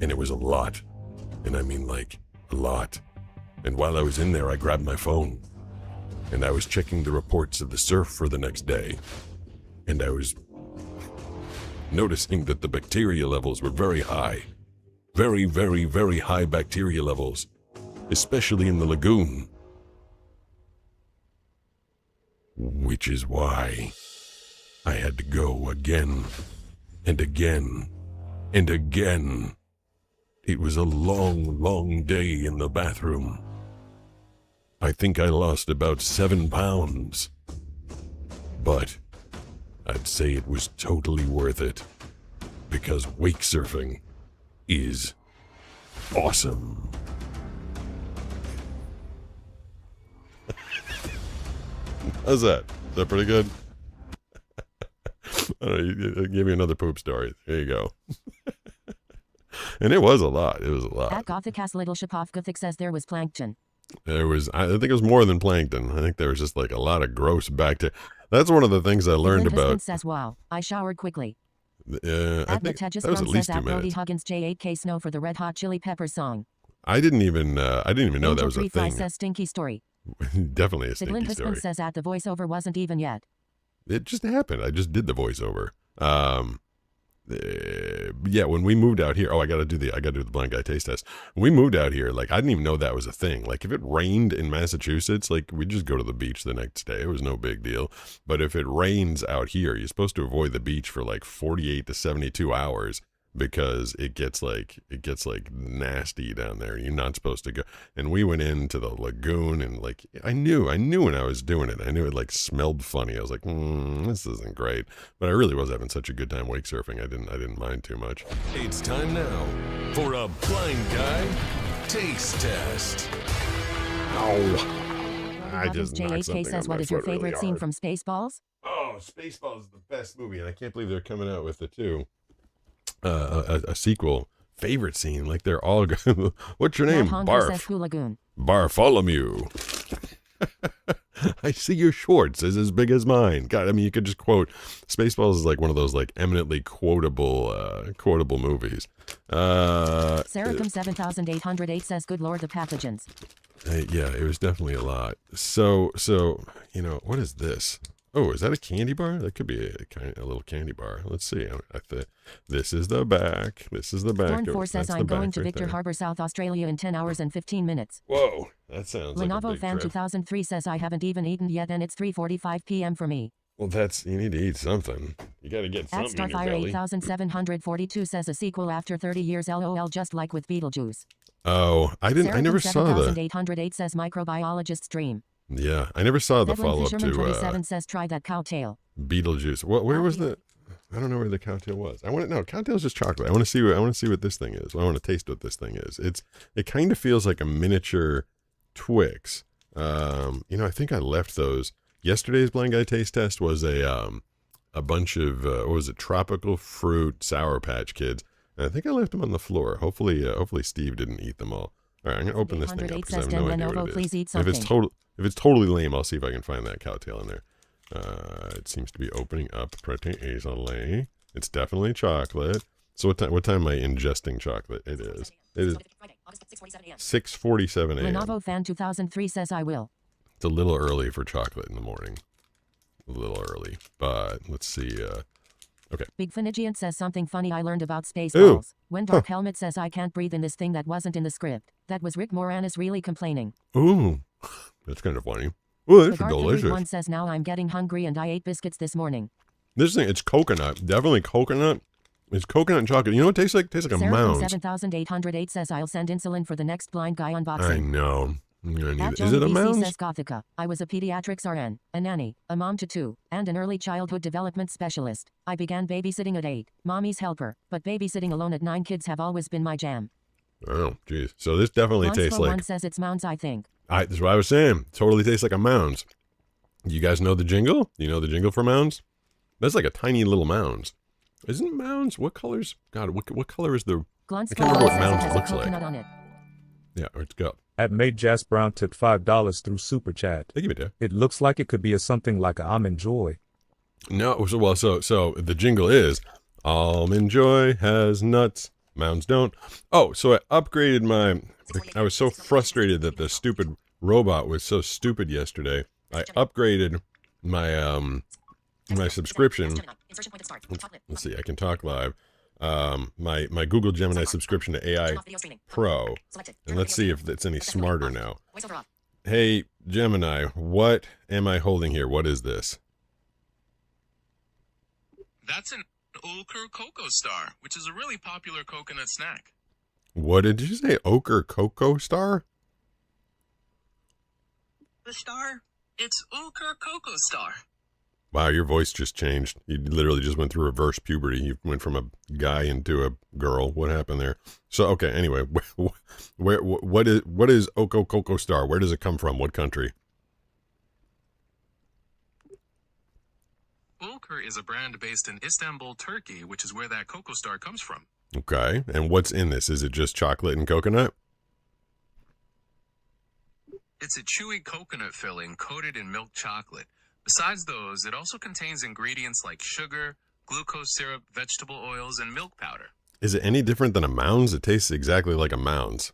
Speaker 4: and it was a lot. And I mean like a lot. And while I was in there, I grabbed my phone, and I was checking the reports of the surf for the next day. And I was noticing that the bacteria levels were very high. Very, very, very high bacteria levels, especially in the lagoon. Which is why I had to go again and again and again. It was a long, long day in the bathroom. I think I lost about 7 pounds. But I'd say it was totally worth it, because wake surfing is awesome.
Speaker 1: How's that? Is that pretty good? I don't know, give me another poop story. There you go. And it was a lot. It was a lot.
Speaker 6: At Gothicast Little Shipov Gothic says there was plankton.
Speaker 1: There was, I think it was more than plankton. I think there was just like a lot of gross bacteria. That's one of the things I learned
Speaker 6: Glint husband
Speaker 1: about.
Speaker 6: says, wow, I showered quickly.
Speaker 1: I
Speaker 6: At
Speaker 1: think
Speaker 6: Matejus
Speaker 1: that was at least
Speaker 6: says
Speaker 1: 2
Speaker 6: at Brody
Speaker 1: minutes.
Speaker 6: Huggins J8K Snow for the Red Hot Chili Pepper song.
Speaker 1: I didn't even know that was a
Speaker 6: Angel 3
Speaker 1: thing.
Speaker 6: says stinky story.
Speaker 1: Definitely a
Speaker 6: The
Speaker 1: stinky
Speaker 6: Glint
Speaker 1: story.
Speaker 6: husband says at the voiceover wasn't even yet.
Speaker 1: It just happened. I just did the voiceover. Yeah, when we moved out here, I gotta do the blind guy taste test. When we moved out here, like I didn't even know that was a thing. Like if it rained in Massachusetts, like we'd just go to the beach the next day. It was no big deal. But if it rains out here, you're supposed to avoid the beach for like 48 to 72 hours because it gets like nasty down there. You're not supposed to go. And we went into the lagoon, and like I knew when I was doing it. I knew it like smelled funny. I was like, this isn't great. But I really was having such a good time wake surfing. I didn't mind too much.
Speaker 4: It's time now for a blind guy taste test.
Speaker 1: I just knocked
Speaker 6: JHK
Speaker 1: something
Speaker 6: says,
Speaker 1: on
Speaker 6: what
Speaker 1: my
Speaker 6: is your
Speaker 1: foot really
Speaker 6: favorite scene
Speaker 1: hard.
Speaker 6: from Spaceballs?
Speaker 1: Oh, Spaceballs is the best movie, and I can't believe they're coming out with the two. A sequel. Favorite scene, like they're all good. What's your name?
Speaker 6: Matt Honker says,
Speaker 1: Barf.
Speaker 6: Blue Lagoon.
Speaker 1: Bartholomew. I see your shorts is as big as mine. God, I mean, you could just quote. Spaceballs is like one of those like eminently quotable movies.
Speaker 6: Saracom 7808 says, good lord, the pathogens.
Speaker 1: Yeah, it was definitely a lot. So you know, what is this? Oh, is that a candy bar? That could be a little candy bar. Let's see. This is the back. This is the back.
Speaker 6: Thorn4 says,
Speaker 1: That's the
Speaker 6: I'm going
Speaker 1: back
Speaker 6: to
Speaker 1: right
Speaker 6: Victor
Speaker 1: there.
Speaker 6: Harbor, South Australia in 10 hours and 15 minutes.
Speaker 1: Whoa, that sounds like a
Speaker 6: Lenovo
Speaker 1: big
Speaker 6: fan
Speaker 1: trip.
Speaker 6: 2003 says, I haven't even eaten yet and it's 3:45 p.m. for me.
Speaker 1: Well, you need to eat something. You got to get
Speaker 6: At
Speaker 1: something in your
Speaker 6: Starfire
Speaker 1: belly.
Speaker 6: 8742 says, a sequel after 30 years LOL, just like with Beetlejuice.
Speaker 1: Oh, I never saw that.
Speaker 6: 7808 says, microbiologist's dream.
Speaker 1: Yeah, I never saw the
Speaker 6: Edwin
Speaker 1: follow-up
Speaker 6: Fisherman
Speaker 1: to
Speaker 6: 27 says, try that cow tail.
Speaker 1: Beetlejuice. Where was the? I don't know where the cowtail was. Cowtail's just chocolate. I want to see what this thing is. I want to taste what this thing is. It kind of feels like a miniature Twix. I think I left those. Yesterday's blind guy taste test was a bunch of what was it? Tropical fruit Sour Patch Kids. And I think I left them on the floor. Hopefully Steve didn't eat them all. All right, I'm gonna open this thing up because I have no idea what it
Speaker 6: please
Speaker 1: is.
Speaker 6: eat
Speaker 1: If it's
Speaker 6: something.
Speaker 1: totally lame, I'll see if I can find that cowtail in there. It seems to be opening up pretty easily. It's definitely chocolate. So what time am I ingesting chocolate? It is 6:47 a.m.
Speaker 6: Lenovo fan 2003 says, I will.
Speaker 1: It's a little early for chocolate in the morning. A little early, but let's see. Okay.
Speaker 6: Big Finigiant says something funny I learned about
Speaker 1: Ooh.
Speaker 6: Spaceballs. When Dark Helmet says I can't breathe in this thing that wasn't in the script. That was Rick Moranis really complaining.
Speaker 1: Ooh, that's kind of funny. Ooh,
Speaker 6: The
Speaker 1: that's
Speaker 6: Garth
Speaker 1: delicious.
Speaker 6: one says now I'm getting hungry and I ate biscuits this morning.
Speaker 1: This thing, it's coconut. Definitely coconut. It's coconut and chocolate. You know what it tastes like? It tastes like a
Speaker 6: Sarah
Speaker 1: mound.
Speaker 6: 7808 says I'll send insulin for the next blind guy unboxing.
Speaker 1: I know. I'm gonna need
Speaker 6: At
Speaker 1: it. Is it a
Speaker 6: Johnny BC
Speaker 1: mound?
Speaker 6: says Gothica. I was a pediatrics RN, a nanny, a mom to two, and an early childhood development specialist. I began babysitting at 8, mommy's helper, but babysitting alone at 9 kids have always been my jam.
Speaker 1: Oh, geez. So this definitely tastes
Speaker 6: one
Speaker 1: like.
Speaker 6: says it's mounds, I think.
Speaker 1: That's what I was saying. Totally tastes like a mounds. You guys know the jingle? You know the jingle for mounds? That's like a tiny little mounds. Isn't mounds? What colors? God, what color is the?
Speaker 6: Glunts
Speaker 1: I can't remember what
Speaker 6: says it
Speaker 1: mounds
Speaker 6: has
Speaker 1: looks
Speaker 6: a
Speaker 1: like.
Speaker 6: coconut on it.
Speaker 1: Yeah, let's go.
Speaker 7: At Made Jas Brown took $5 through Super Chat.
Speaker 1: They give it to.
Speaker 7: It looks like it could be something like a Almond Joy.
Speaker 1: No, so the jingle is Almond Joy has nuts, mounds don't. Oh, so I upgraded I was so frustrated that the stupid robot was so stupid yesterday. I upgraded my my subscription. Let's see, I can talk live. My Google Gemini subscription to AI Pro, and let's see if it's any smarter now. Hey Gemini, what am I holding here? What is this?
Speaker 9: That's an Ochre Cocoa Star, which is a really popular coconut snack.
Speaker 1: What did you say? Ochre Cocoa Star?
Speaker 9: The star? It's Ochre Cocoa Star.
Speaker 1: Wow, your voice just changed. You literally just went through reverse puberty. You went from a guy into a girl. What happened there? So, okay, anyway, what is Ochre Cocoa Star? Where does it come from? What country?
Speaker 9: Ochre is a brand based in Istanbul, Turkey, which is where that Cocoa Star comes from.
Speaker 1: Okay, and what's in this? Is it just chocolate and coconut?
Speaker 9: It's a chewy coconut filling coated in milk chocolate. Besides those, it also contains ingredients like sugar, glucose syrup, vegetable oils, and milk powder.
Speaker 1: Is it any different than a Mounds? It tastes exactly like a Mounds.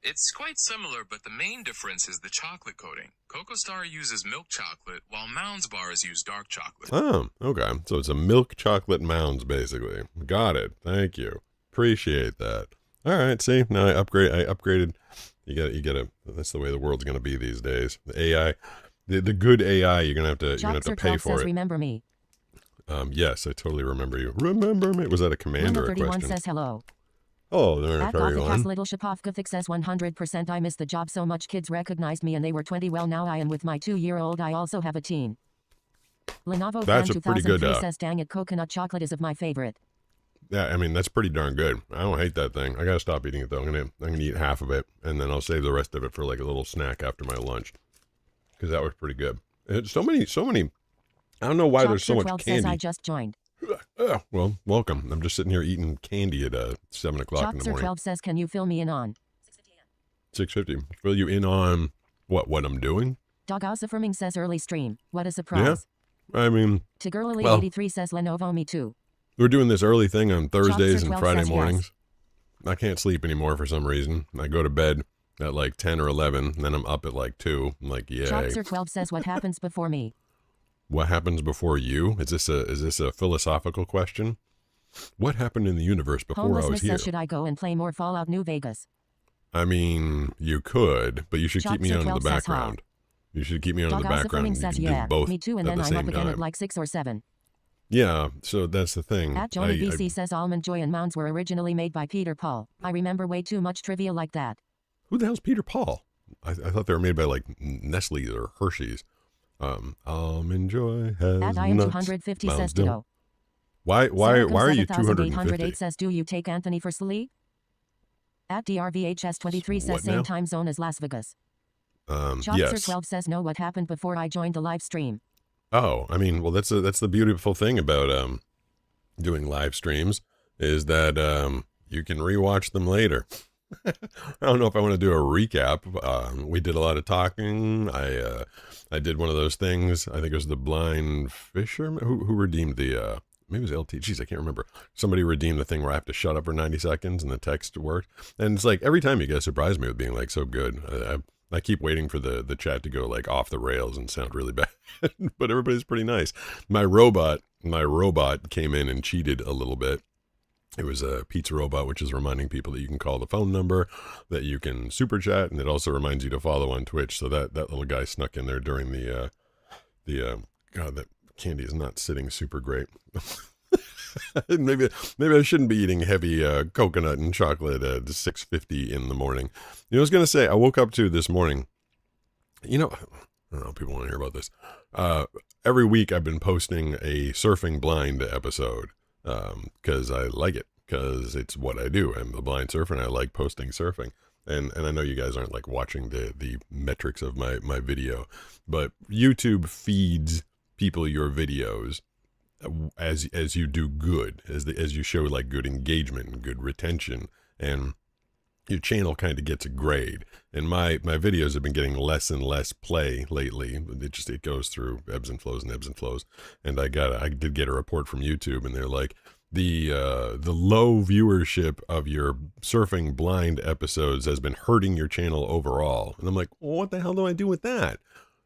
Speaker 9: It's quite similar, but the main difference is the chocolate coating. Cocoa Star uses milk chocolate, while Mounds bars use dark chocolate.
Speaker 1: Oh, okay. So it's a milk chocolate Mounds, basically. Got it. Thank you. Appreciate that. All right. See, now I upgraded. You gotta. That's the way the world's gonna be these days. The AI, the good AI, you're gonna have to pay for
Speaker 6: says,
Speaker 1: it.
Speaker 6: remember me.
Speaker 1: Yes, I totally remember you. Remember me? Was that a command or a
Speaker 6: 31
Speaker 1: question?
Speaker 6: says hello.
Speaker 1: Oh, there
Speaker 6: At
Speaker 1: carry
Speaker 6: Gothicast
Speaker 1: on.
Speaker 6: Little Shapovkovik says 100% I missed the job so much kids recognized me and they were 20. Well, now I am with my 2-year-old. I also have a teen. Lenovo
Speaker 1: That's
Speaker 6: Fan
Speaker 1: a pretty good,
Speaker 6: 2003 says dang it, coconut chocolate is of my favorite.
Speaker 1: Yeah, I mean that's pretty darn good. I don't hate that thing. I gotta stop eating it though. I'm gonna eat half of it and then I'll save the rest of it for like a little snack after my lunch because that was pretty good. It's so many. I don't know why there's so much
Speaker 6: 12
Speaker 1: candy.
Speaker 6: says I just joined.
Speaker 1: Well, welcome. I'm just sitting here eating candy at 7 o'clock in the morning.
Speaker 6: 12 says can you fill me in on
Speaker 1: 6:50. Fill you in on what I'm doing?
Speaker 6: Dog Affirming says early stream. What a surprise.
Speaker 1: I mean,
Speaker 6: Tigurlily83 says Lenovo me too.
Speaker 1: we're doing this early thing on Thursdays and
Speaker 6: 12
Speaker 1: Friday
Speaker 6: says
Speaker 1: mornings. I can't sleep anymore for some reason. I go to bed at like 10 or 11, and then I'm up at like 2. I'm like, yay.
Speaker 6: Chopser12 says what happens before me.
Speaker 1: What happens before you? Is this a philosophical question? What happened in the universe before I
Speaker 6: Homeless
Speaker 1: was
Speaker 6: Miss
Speaker 1: here?
Speaker 6: says should I go and play more Fallout New Vegas?
Speaker 1: I mean, you could, but you should keep me on in the
Speaker 6: Chopster12 says how.
Speaker 1: background. You should keep me on in
Speaker 6: Dog
Speaker 1: the background.
Speaker 6: Affirming
Speaker 1: You
Speaker 6: says
Speaker 1: can
Speaker 6: yeah,
Speaker 1: do both
Speaker 6: me too, and
Speaker 1: at
Speaker 6: then
Speaker 1: the
Speaker 6: I'm
Speaker 1: same
Speaker 6: up again
Speaker 1: time.
Speaker 6: at like 6 or 7.
Speaker 1: Yeah, so that's the thing.
Speaker 6: At Jonah VC says Almond Joy and Mounds were originally made by Peter Paul. I remember way too much trivia like that.
Speaker 1: Who the hell's Peter Paul? I thought they were made by like Nestle or Hershey's. Almond Joy has
Speaker 6: At I am
Speaker 1: nuts.
Speaker 6: 250
Speaker 1: Mounds
Speaker 6: says
Speaker 1: don't.
Speaker 6: Ditto.
Speaker 1: Why are you
Speaker 6: 7808
Speaker 1: 250?
Speaker 6: says do you take Anthony for sleep? At DRVHS23 says
Speaker 1: What
Speaker 6: same
Speaker 1: now?
Speaker 6: time zone as Las Vegas.
Speaker 1: Yes.
Speaker 6: Chopster12 says no, what happened before I joined the live stream.
Speaker 1: Oh, I mean, well, that's the beautiful thing about doing live streams is that you can rewatch them later. I don't know if I want to do a recap. We did a lot of talking. I did one of those things. I think it was the blind fisherman who redeemed the maybe it was LT. Jeez, I can't remember. Somebody redeemed the thing where I have to shut up for 90 seconds and the text worked. And it's like every time you guys surprise me with being like so good. I keep waiting for the chat to go like off the rails and sound really bad, but everybody's pretty nice. My robot came in and cheated a little bit. It was a pizza robot, which is reminding people that you can call the phone number, that you can super chat, and it also reminds you to follow on Twitch. So that little guy snuck in there during the God, that candy is not sitting super great. maybe I shouldn't be eating heavy coconut and chocolate at 6:50 in the morning. You know, I was gonna say I woke up to this morning. You know, I don't know if people want to hear about this. Every week I've been posting a surfing blind episode because I like it, because it's what I do. I'm a blind surfer and I like posting surfing. And I know you guys aren't like watching the metrics of my video, but YouTube feeds people your videos as you do good, as you show like good engagement and good retention, and your channel kind of gets a grade. And my videos have been getting less and less play lately. It goes through ebbs and flows. And I did get a report from YouTube, and they're like, the low viewership of your surfing blind episodes has been hurting your channel overall. And I'm like, well, what the hell do I do with that?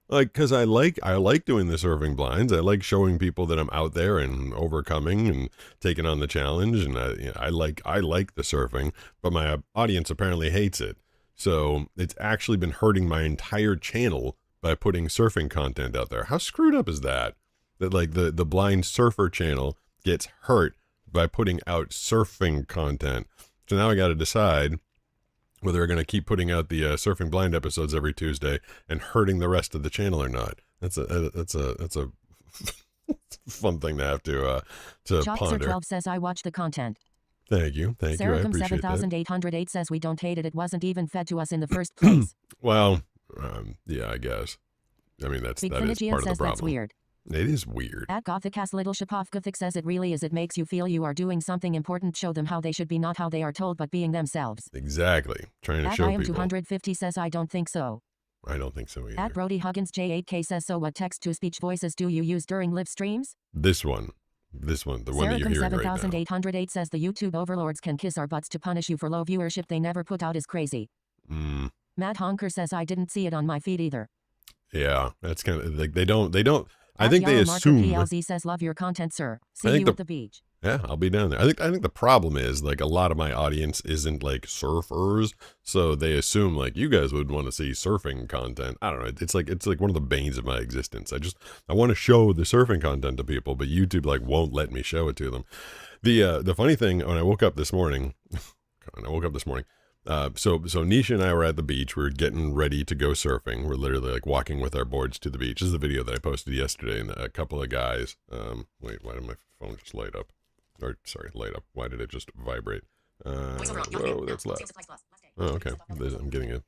Speaker 1: Like, because I like doing the surfing blinds. I like showing people that I'm out there and overcoming and taking on the challenge. And I like the surfing, but my audience apparently hates it. So it's actually been hurting my entire channel by putting surfing content out there. How screwed up is that? That like the blind surfer channel gets hurt by putting out surfing content. So now I got to decide whether they're going to keep putting out the surfing blind episodes every Tuesday and hurting the rest of the channel or not. That's a fun thing to have to ponder.
Speaker 6: Chopster12 says I watch the content.
Speaker 1: Thank you. I appreciate that.
Speaker 6: 7808 says we don't hate it. It wasn't even fed to us in the first place.
Speaker 1: Well, yeah, I guess. I mean, that is part of the
Speaker 6: says
Speaker 1: problem.
Speaker 6: That's weird.
Speaker 1: It is weird.
Speaker 6: At Gothicast Little Shapovkovik says it really is. It makes you feel you are doing something important. Show them how they should be, not how they are told, but being themselves.
Speaker 1: Exactly. Trying to
Speaker 6: At
Speaker 1: show
Speaker 6: I am
Speaker 1: people.
Speaker 6: 250 says I don't think so.
Speaker 1: I don't think so either.
Speaker 6: At Brody Huggins J8K says so what text-to-speech voices do you use during live streams?
Speaker 1: This one, the one that you're hearing right now.
Speaker 6: 7808 says the YouTube overlords can kiss our butts to punish you for low viewership they never put out is crazy. Matt Honker says I didn't see it on my feed either.
Speaker 1: Yeah, that's kind of like they don't. I think they assume.
Speaker 6: PLZ says love your content, sir. See you at the beach.
Speaker 1: Yeah, I'll be down there. I think the problem is like a lot of my audience isn't like surfers, so they assume like you guys would want to see surfing content. I don't know. It's like one of the banes of my existence. I want to show the surfing content to people, but YouTube like won't let me show it to them. The funny thing when I woke up this morning, so Nisha and I were at the beach. We were getting ready to go surfing. We're literally like walking with our boards to the beach. This is the video that I posted yesterday, and a couple of guys. Wait, why did my phone just light up? Or sorry, light up. Why did it just vibrate? Whoa, that's loud. Oh, okay. I'm getting a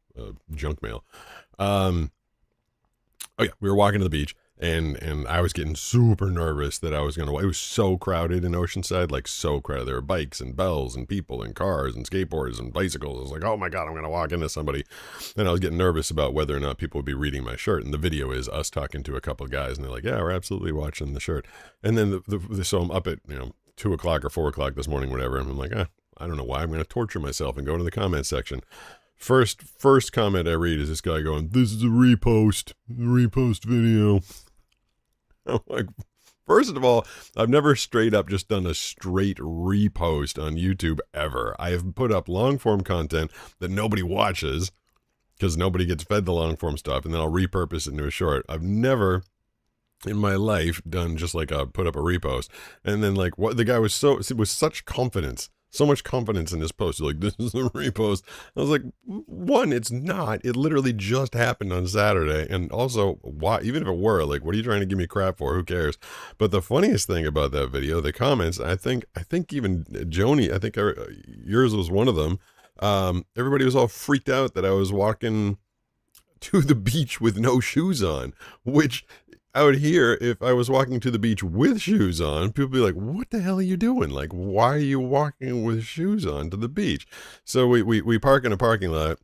Speaker 1: junk mail. Oh yeah, we were walking to the beach. And I was getting super nervous that I was it was so crowded in Oceanside, like so crowded. There were bikes and bells and people and cars and skateboards and bicycles. I was like, oh my God, I'm going to walk into somebody. And I was getting nervous about whether or not people would be reading my shirt. And the video is us talking to a couple of guys and they're like, yeah, we're absolutely watching the shirt. And then so I'm up at, 2 o'clock or 4 o'clock this morning, whatever. And I'm like, I don't know why I'm going to torture myself and go into the comment section. First comment I read is this guy going, this is a repost video. I'm like, first of all, I've never straight up just done a straight repost on YouTube ever. I have put up long form content that nobody watches because nobody gets fed the long form stuff, and then I'll repurpose it into a short. I've never in my life done just like put up a repost. And then like what the guy was such confidence. So much confidence in this post. Like, this is a repost. I was like, one, it's not. It literally just happened on Saturday. And also, why? Even if it were, like, what are you trying to give me crap for? Who cares? But the funniest thing about that video, the comments, I think even Joni, I think yours was one of them. Everybody was all freaked out that I was walking to the beach with no shoes on, which out here, if I was walking to the beach with shoes on, people would be like, what the hell are you doing? Like, why are you walking with shoes on to the beach? So we park in a parking lot.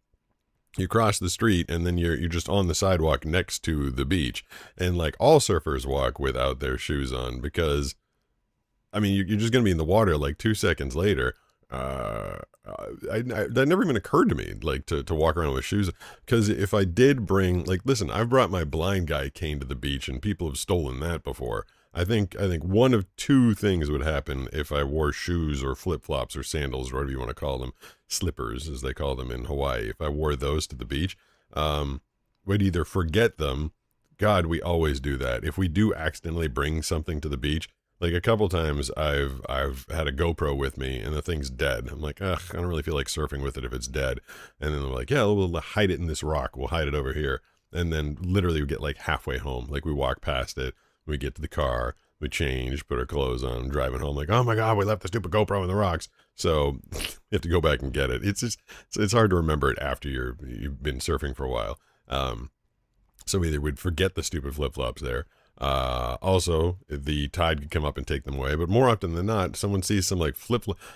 Speaker 1: You cross the street and then you're just on the sidewalk next to the beach. And like all surfers walk without their shoes on because, I mean, you're just going to be in the water like 2 seconds later. That never even occurred to me, like to walk around with shoes, because if I did bring, like, listen, I've brought my blind guy cane to the beach and people have stolen that before. I think one of two things would happen if I wore shoes or flip-flops or sandals or whatever you want to call them, slippers as they call them in Hawaii. If I wore those to the beach, we'd either forget them. God, we always do that. If we do accidentally bring something to the beach, like a couple times I've had a GoPro with me and the thing's dead. I'm like, ugh, I don't really feel like surfing with it if it's dead. And then they're like, yeah, we'll hide it in this rock. We'll hide it over here. And then literally we get like halfway home. Like we walk past it, we get to the car, we change, put our clothes on, driving home. Like, oh my God, we left the stupid GoPro in the rocks. So you have to go back and get it. It's hard to remember it after you've been surfing for a while. So either we'd forget the stupid flip-flops there. Also, the tide could come up and take them away, but more often than not, someone sees some like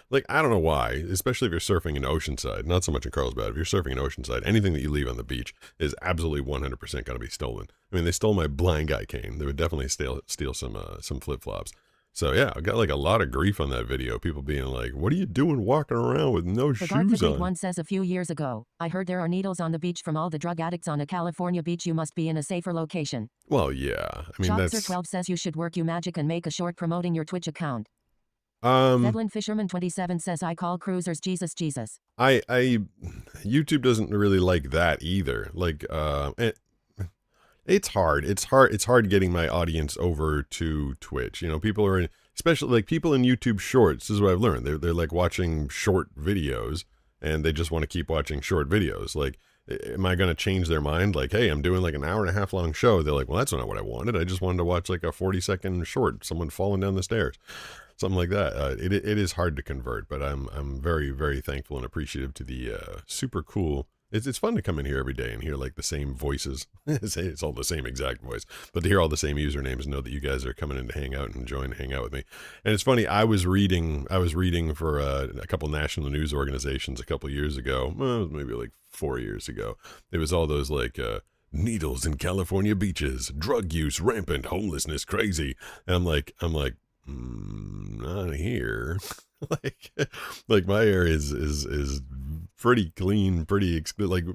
Speaker 1: like, I don't know why, especially if you're surfing in Oceanside, not so much in Carlsbad. If you're surfing in Oceanside, anything that you leave on the beach is absolutely 100% going to be stolen. I mean, they stole my blind guy cane. They would definitely steal some flip-flops. So yeah, I got like a lot of grief on that video. People being like, what are you doing walking around with no shoes on?
Speaker 6: One says a few years ago, I heard there are needles on the beach from all the drug addicts on a California beach. You must be in a safer location.
Speaker 1: Well, yeah. I mean,
Speaker 6: Shopster12 says you should work magic and make a short promoting your Twitch account. Edlin Fisherman 27 says I call cruisers Jesus.
Speaker 1: YouTube doesn't really like that either. Like, it's hard getting my audience over to Twitch. You know, people are especially like people in YouTube Shorts. This is what I've learned. They're like watching short videos and they just want to keep watching short videos. Like, am I going to change their mind? Like, hey, I'm doing like an hour and a half long show. They're like, well, that's not what I wanted. I just wanted to watch like a 40-second short, someone falling down the stairs, something like that. It is hard to convert, but I'm very, very thankful and appreciative to the super cool. It's fun to come in here every day and hear like the same voices. It's all the same exact voice, but to hear all the same usernames and know that you guys are coming in to hang out and enjoying to hang out with me. And it's funny, I was reading for a couple national news organizations a couple years ago, well, maybe like 4 years ago. It was all those like needles in California beaches, drug use rampant, homelessness crazy. And I'm like, not here. like my area is pretty clean, like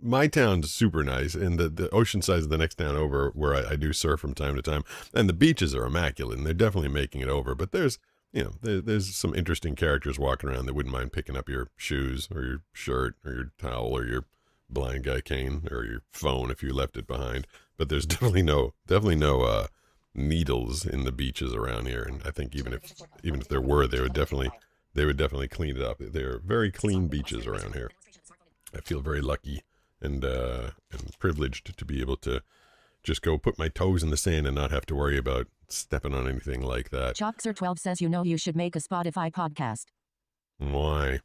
Speaker 1: my town's super nice, and the Oceanside is the next town over where I do surf from time to time, and the beaches are immaculate and they're definitely making it over, but there's you know, there's some interesting characters walking around that wouldn't mind picking up your shoes or your shirt or your towel or your blind guy cane or your phone if you left it behind. But there's definitely no needles in the beaches around here. And I think even if there were, they would definitely clean it up. They're very clean beaches around here. I feel very lucky and privileged to be able to just go put my toes in the sand and not have to worry about stepping on anything like that.
Speaker 6: Chalkser12 says you should make a Spotify podcast.
Speaker 1: Why?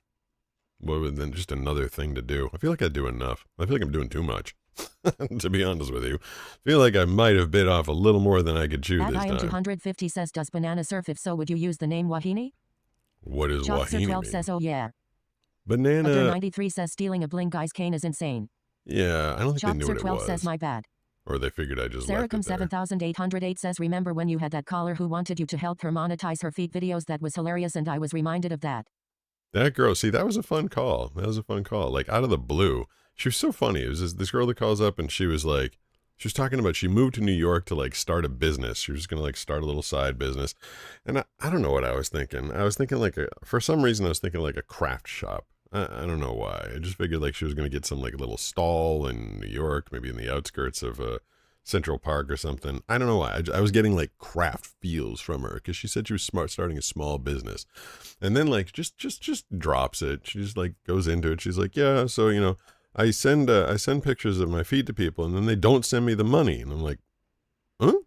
Speaker 1: Well, then just another thing to do. I feel like I do enough. I feel like I'm doing too much, to be honest with you. I feel like I might have bit off a little more than I could chew this time.
Speaker 6: 250 says, does Banana surf? If so, would you use the name Wahini?
Speaker 1: What is Wahini
Speaker 6: Chalkser12
Speaker 1: mean?
Speaker 6: says, oh yeah.
Speaker 1: Banana.
Speaker 6: Other 93 says, stealing a bling guy's cane is insane.
Speaker 1: Yeah, I don't think they knew what it
Speaker 6: Chalkser12
Speaker 1: was.
Speaker 6: says, my bad.
Speaker 1: Or they figured I just left it
Speaker 6: Saracom
Speaker 1: there.
Speaker 6: 7808 says, remember when you had that caller who wanted you to help her monetize her feet videos? That was hilarious, and I was reminded of that.
Speaker 1: That girl, see, that was a fun call. That was a fun call. Like, out of the blue. She was so funny. It was this girl that calls up, and she was talking about, she moved to New York to, like, start a business. She was just going to, like, start a little side business. And I don't know what I was thinking. I was thinking, like, for some reason, I was thinking, like, a craft shop. I don't know why. I just figured, like, she was going to get some, like, little stall in New York, maybe in the outskirts of Central Park or something. I don't know why. I was getting, like, craft feels from her because she said she was starting a small business. And then, like, just drops it. She just, like, goes into it. She's like, yeah, so, you know, I send pictures of my feet to people, and then they don't send me the money. And I'm like, huh?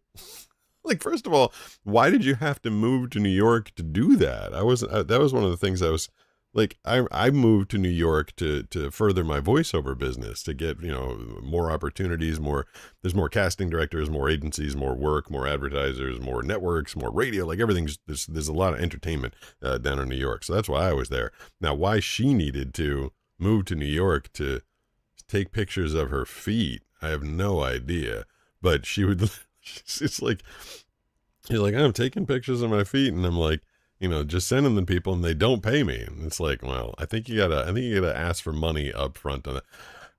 Speaker 1: Like, first of all, why did you have to move to New York to do that? That was one of the things I was like, I moved to New York to further my voiceover business, to get, you know, more opportunities, there's more casting directors, more agencies, more work, more advertisers, more networks, more radio, like everything's, there's a lot of entertainment down in New York. So that's why I was there. Now, why she needed to move to New York to take pictures of her feet, I have no idea. But it's like, you're like, I'm taking pictures of my feet, and I'm like, you know, just sending them to people, and they don't pay me. And it's like, well, I think you gotta ask for money up front on it.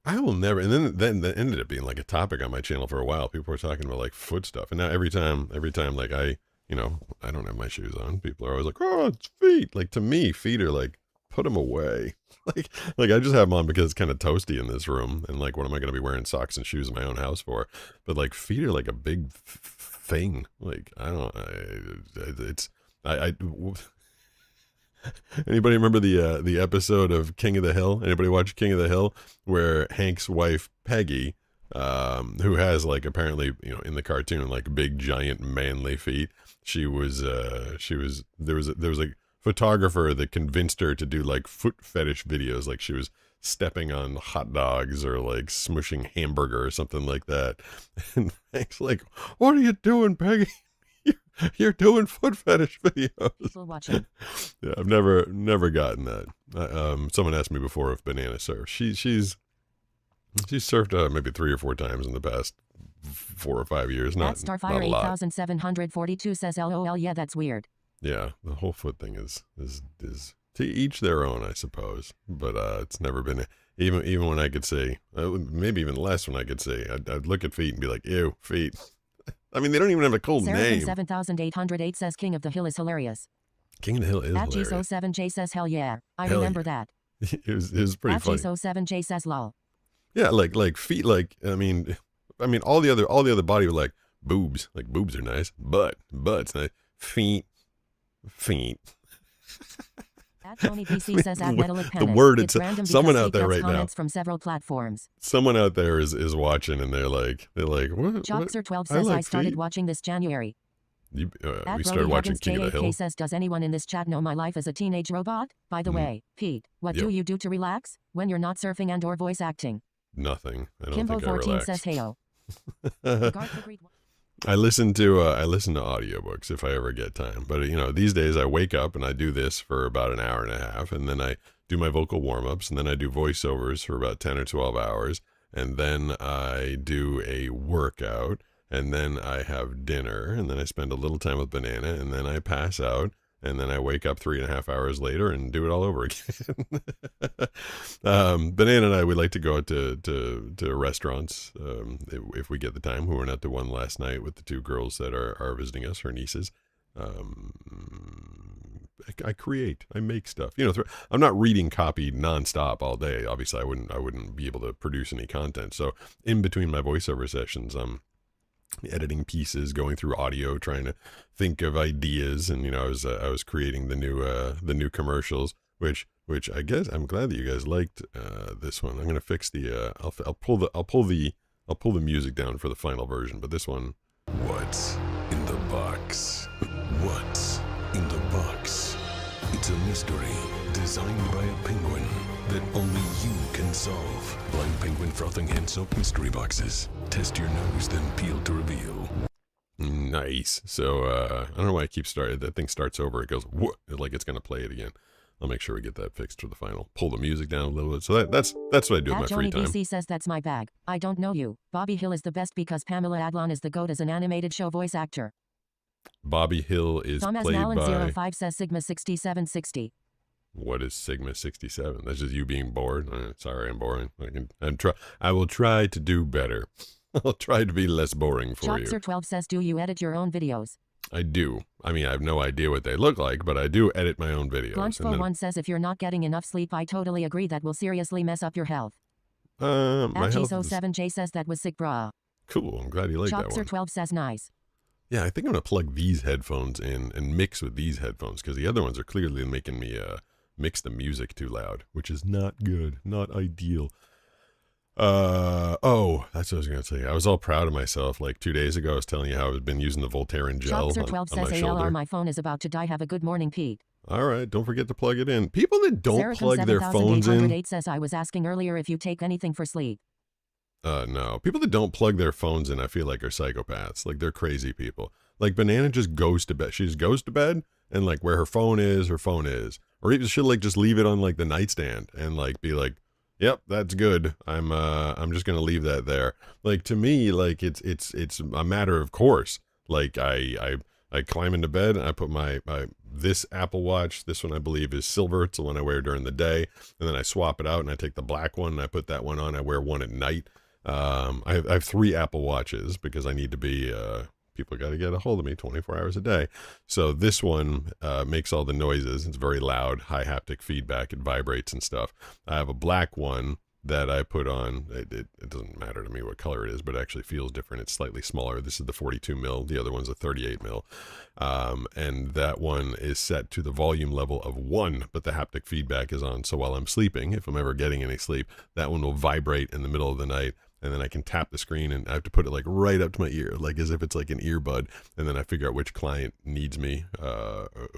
Speaker 1: I will never. And then that ended up being like a topic on my channel for a while. People were talking about like foot stuff, and now every time, like I don't have my shoes on, people are always like, oh, it's feet. Like, to me, feet are like, put them away. like I just have them on because it's kind of toasty in this room, and like, what am I going to be wearing socks and shoes in my own house for? But like, feet are like a big thing. Like, I don't. Anybody remember the episode of King of the Hill? Anybody watch King of the Hill, where Hank's wife Peggy, who has like, apparently, you know, in the cartoon, like big giant manly feet, there was a photographer that convinced her to do like foot fetish videos, like she was stepping on hot dogs or like smushing hamburger or something like that. And Hank's like, what are you doing, Peggy? You're doing foot fetish videos.
Speaker 6: People watching.
Speaker 1: Yeah, I've never gotten that. Someone asked me before if Banana surfs. She's surfed maybe 3 or 4 times in the past 4 or 5 years. Not
Speaker 6: Starfire
Speaker 1: a lot.
Speaker 6: 8742 says, LOL, yeah, that's weird.
Speaker 1: Yeah, the whole foot thing is to each their own, I suppose. But it's never been, even when I could say, maybe even less when I could say, I'd look at feet and be like, ew, feet. I mean, they don't even have a cool name.
Speaker 6: 7808 says, King of the Hill is hilarious.
Speaker 1: King of the Hill is
Speaker 6: At
Speaker 1: hilarious.
Speaker 6: G07J says, hell yeah. I
Speaker 1: Hell
Speaker 6: remember
Speaker 1: yeah.
Speaker 6: that.
Speaker 1: It was pretty
Speaker 6: At
Speaker 1: funny.
Speaker 6: G07J says, lol.
Speaker 1: Yeah, like feet, like, I mean, all the other body were like boobs. Like, boobs are nice. Butt's nice. Feet.
Speaker 6: At Tony PC says, at Metal
Speaker 1: The word, it's
Speaker 6: random
Speaker 1: someone
Speaker 6: because
Speaker 1: out there
Speaker 6: he gets
Speaker 1: right now.
Speaker 6: comments from several platforms.
Speaker 1: Someone out there is watching, and they're like, what?
Speaker 6: Chalkser12 says, I started watching this January.
Speaker 1: We
Speaker 6: At
Speaker 1: started watching
Speaker 6: Huggins
Speaker 1: King of the Hill.
Speaker 6: JAK says, does anyone in this chat know my life as a teenage robot? By the way, Pete, what do you do to relax when you're not surfing and or voice acting?
Speaker 1: Nothing. I don't
Speaker 6: Kimbo
Speaker 1: think I
Speaker 6: 14
Speaker 1: relax.
Speaker 6: says, heyo.
Speaker 1: I listen to audiobooks if I ever get time. But you know, these days I wake up and I do this for about an hour and a half, and then I do my vocal warm-ups, and then I do voiceovers for about 10 or 12 hours, and then I do a workout, and then I have dinner, and then I spend a little time with Banana, and then I pass out, and then I wake up 3.5 hours later and do it all over again. Banana and I, we like to go out to restaurants if we get the time. We went out to one last night with the 2 girls that are visiting us, her nieces. I create, I make stuff. You know, I'm not reading copy nonstop all day. Obviously, I wouldn't be able to produce any content. So in between my voiceover sessions, I'm editing pieces, going through audio, trying to think of ideas, and you know, I was creating the new commercials, which I guess I'm glad that you guys liked this one. I'm gonna fix the I'll pull the music down for the final version, but this one.
Speaker 4: What's in the box? What's in the box? It's a mystery designed by a penguin that only you can solve. Blind Penguin Frothing Hand Soap Mystery Boxes. Test your nose, then peel to reveal.
Speaker 1: Nice. So I don't know why I keep starting. That thing starts over. It goes whoop, like it's gonna play it again. I'll make sure we get that fixed for the final. Pull the music down a little bit. So that's what I do in my free time.
Speaker 6: BC says that's my bag. I don't know you. Bobby Hill is the best because Pamela Adlon is the GOAT as an animated show voice actor.
Speaker 1: Bobby Hill is
Speaker 6: Thomas
Speaker 1: played
Speaker 6: Mallon
Speaker 1: by.
Speaker 6: 05 says Sigma 6760.
Speaker 1: What is Sigma 67? That's just you being bored. Sorry, I'm boring. I will try to do better. I'll try to be less boring for you.
Speaker 6: Chopser12 says, do you edit your own videos?
Speaker 1: I do. I mean, I have no idea what they look like, but I do edit my own videos.
Speaker 6: Lunchful1 says, if you're not getting enough sleep, I totally agree. That will seriously mess up your health.
Speaker 1: My health is
Speaker 6: 07J says that was sick, brah.
Speaker 1: cool. I'm glad you like that one.
Speaker 6: Chopser12 says nice.
Speaker 1: Yeah, I think I'm going to plug these headphones in and mix with these headphones because the other ones are clearly making me mix the music too loud, which is not good, not ideal. Oh, that's what I was going to say. I was all proud of myself. Like 2 days ago, I was telling you how I've been using the Voltaren gel
Speaker 6: Chopser12
Speaker 1: on
Speaker 6: says,
Speaker 1: my shoulder.
Speaker 6: ALR, my phone is about to die. Have a good morning, Pete.
Speaker 1: All right, don't forget to plug it in. People that don't
Speaker 6: Saracen
Speaker 1: plug their phones in.
Speaker 6: 7808 says, I was asking earlier if you take anything for sleep.
Speaker 1: No. People that don't plug their phones in, I feel like are psychopaths. Like they're crazy people. Like Banana just goes to bed. She just goes to bed and like where her phone is. Or even she'll like just leave it on like the nightstand and like be like, yep, that's good. I'm just gonna leave that there. Like to me, like it's a matter of course. Like I climb into bed and I put my this Apple Watch. This one I believe is silver. It's the one I wear during the day, and then I swap it out and I take the black one and I put that one on. I wear one at night. I have 3 Apple Watches because I need to be. People got to get a hold of me 24 hours a day. So this one makes all the noises. It's very loud, high haptic feedback. It vibrates and stuff. I have a black one that I put on. It doesn't matter to me what color it is, but it actually feels different. It's slightly smaller. This is the 42 mil. The other one's a 38 mil. And that one is set to the volume level of 1, but the haptic feedback is on. So while I'm sleeping, if I'm ever getting any sleep, that one will vibrate in the middle of the night. And then I can tap the screen and I have to put it like right up to my ear, like as if it's like an earbud. And then I figure out which client needs me,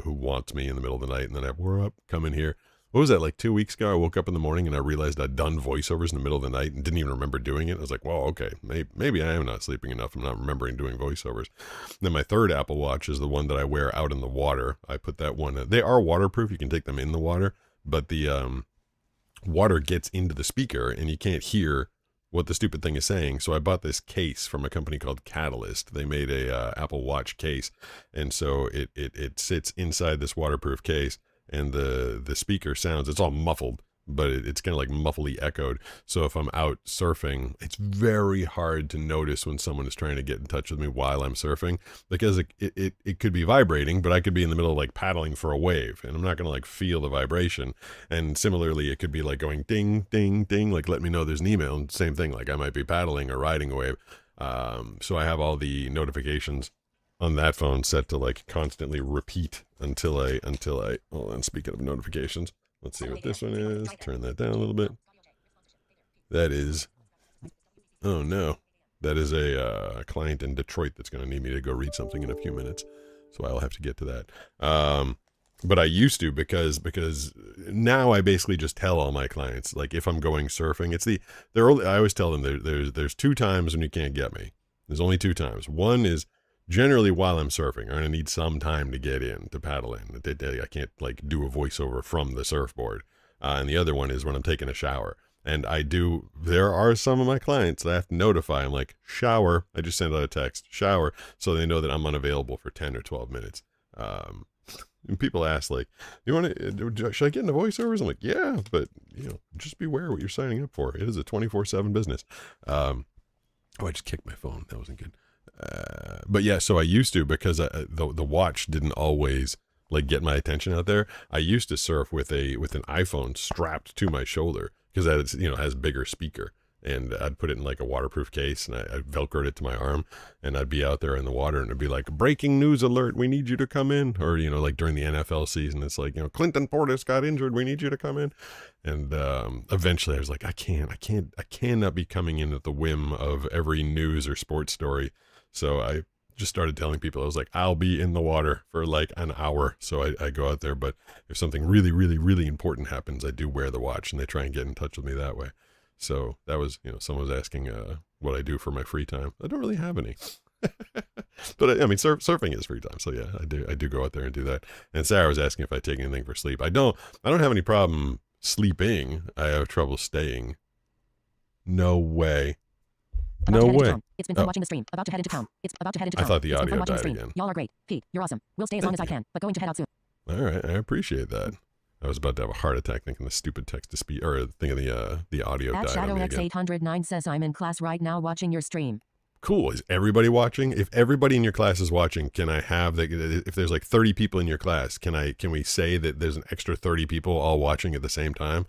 Speaker 1: who wants me in the middle of the night. And then we're up, come in here. What was that, like 2 weeks ago? I woke up in the morning and I realized I'd done voiceovers in the middle of the night and didn't even remember doing it. I was like, well, okay, maybe I am not sleeping enough. I'm not remembering doing voiceovers. And then my third Apple Watch is the one that I wear out in the water. I put that one, they are waterproof. You can take them in the water, but the water gets into the speaker and you can't hear what the stupid thing is saying. So I bought this case from a company called Catalyst. They made a Apple Watch case. And so it sits inside this waterproof case and the speaker sounds, it's all muffled, but it's kind of like muffly echoed. So if I'm out surfing, it's very hard to notice when someone is trying to get in touch with me while I'm surfing because it could be vibrating, but I could be in the middle of like paddling for a wave and I'm not going to like feel the vibration. And similarly, it could be like going ding, ding, ding, like let me know there's an email. And same thing, like I might be paddling or riding a wave. So I have all the notifications on that phone set to like constantly repeat until I, hold on, speaking of notifications, let's see what this one is. Turn that down a little bit. That is, oh no, that is a client in Detroit that's going to need me to go read something in a few minutes. So I'll have to get to that. But I used to because now I basically just tell all my clients, like if I'm going surfing, I always tell them there's 2 times when you can't get me. There's only 2 times. One is generally while I'm surfing. I'm going to need some time to get in, to paddle in. I can't like do a voiceover from the surfboard. And the other one is when I'm taking a shower. And there are some of my clients that I have to notify. I'm like, shower. I just send out a text, shower. So they know that I'm unavailable for 10 or 12 minutes. And people ask like, should I get into voiceovers? I'm like, yeah, but just beware what you're signing up for. It is a 24/7 business. I just kicked my phone. That wasn't good. But yeah, so I used to because the watch didn't always like get my attention out there. I used to surf with an iPhone strapped to my shoulder because that, you know, has bigger speaker. And I'd put it in like a waterproof case, and I Velcroed it to my arm, and I'd be out there in the water, and it'd be like, breaking news alert, we need you to come in. Or, you know, like during the NFL season, it's like, you know, Clinton Portis got injured, we need you to come in. And eventually I was like, I cannot be coming in at the whim of every news or sports story. So I just started telling people, I was like, I'll be in the water for like an hour. So I go out there, but if something really, really, really important happens, I do wear the watch, and they try and get in touch with me that way. So that was, you know, someone was asking what I do for my free time. I don't really have any, but I mean, surfing is free time. So yeah, I do go out there and do that. And Sarah was asking if I take anything for sleep. I don't have any problem sleeping. I have trouble staying. No way. No way.
Speaker 6: It's been fun watching the stream. About to head into town. It's about to head into town.
Speaker 1: I thought the
Speaker 6: It's been fun
Speaker 1: audio
Speaker 6: watching the
Speaker 1: died
Speaker 6: stream.
Speaker 1: again.
Speaker 6: Y'all are great. Pete, you're awesome. We'll stay as long as I can, but going to head out soon.
Speaker 1: All right, I appreciate that. I was about to have a heart attack thinking the stupid text to speech, or thinking the audio
Speaker 6: At
Speaker 1: died on me again.
Speaker 6: ShadowX809 says I'm in class right now watching your stream.
Speaker 1: Cool. Is everybody watching? If everybody in your class is watching, can I have if there's like 30 people in your class, can we say that there's an extra 30 people all watching at the same time?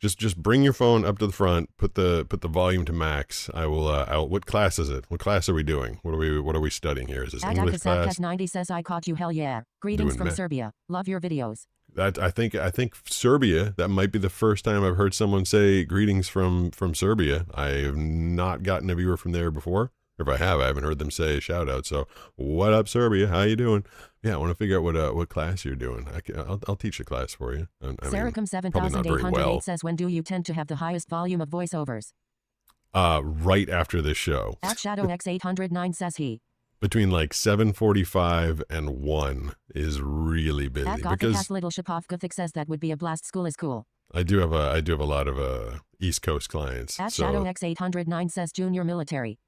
Speaker 1: Just bring your phone up to the front, put the volume to max. I will what class is it? What class are we doing? What are we studying here? Is this English class?
Speaker 6: 90 says I caught you, hell yeah. Greetings
Speaker 1: Doing
Speaker 6: from Serbia. Love your videos.
Speaker 1: That I think Serbia, that might be the first time I've heard someone say greetings from Serbia. I have not gotten a viewer from there before. Or if I haven't heard them say a shout out. So what up, Serbia? How you doing? Yeah, I want to figure out what class you're doing. I'll teach a class for you.
Speaker 6: Saracom 7808 says, when do you tend to have the highest volume of voiceovers?
Speaker 1: Right after this show.
Speaker 6: At ShadowX809 says he.
Speaker 1: Between like 7:45 and 1 is really busy.
Speaker 6: At Gothic Little Shapov Gothic says that would be a blast. School is cool.
Speaker 1: I do have a lot of East Coast clients.
Speaker 6: At
Speaker 1: so
Speaker 6: ShadowX809 says junior military.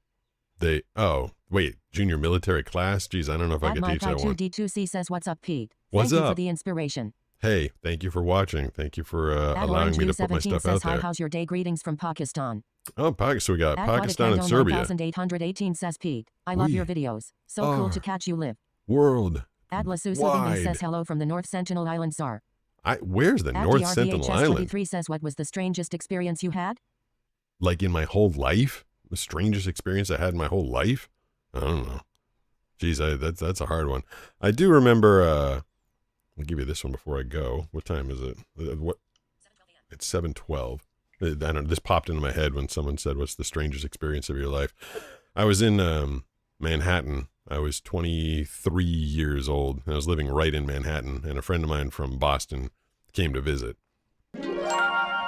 Speaker 1: Junior military class? Geez, I don't know if I could teach that one.
Speaker 6: D2C says, what's up, Pete?
Speaker 1: What's
Speaker 6: Thank
Speaker 1: up?
Speaker 6: you for the inspiration.
Speaker 1: Hey, thank you for watching. Thank you for allowing me to put my stuff
Speaker 6: says,
Speaker 1: out there.
Speaker 6: hi, how's your day? Greetings from Pakistan.
Speaker 1: Oh, so we got
Speaker 6: At
Speaker 1: Pakistan and
Speaker 6: Vodacado
Speaker 1: Serbia.
Speaker 6: 9818 says, Pete, I love your videos. So cool to catch you live.
Speaker 1: World.
Speaker 6: At Lasusu
Speaker 1: wide.
Speaker 6: says hello from the North Sentinel Island, Tsar.
Speaker 1: Where's the
Speaker 6: At
Speaker 1: North Sentinel Island?
Speaker 6: DRDHS23 says, what was the strangest experience you had?
Speaker 1: Like in my whole life? The strangest experience I had in my whole life? I don't know. Geez, that's a hard one. I do remember, I'll give you this one before I go. What time is it? It's 7:12. I don't know, this popped into my head when someone said, what's the strangest experience of your life? I was in Manhattan. I was 23 years old. And I was living right in Manhattan, and a friend of mine from Boston came to visit.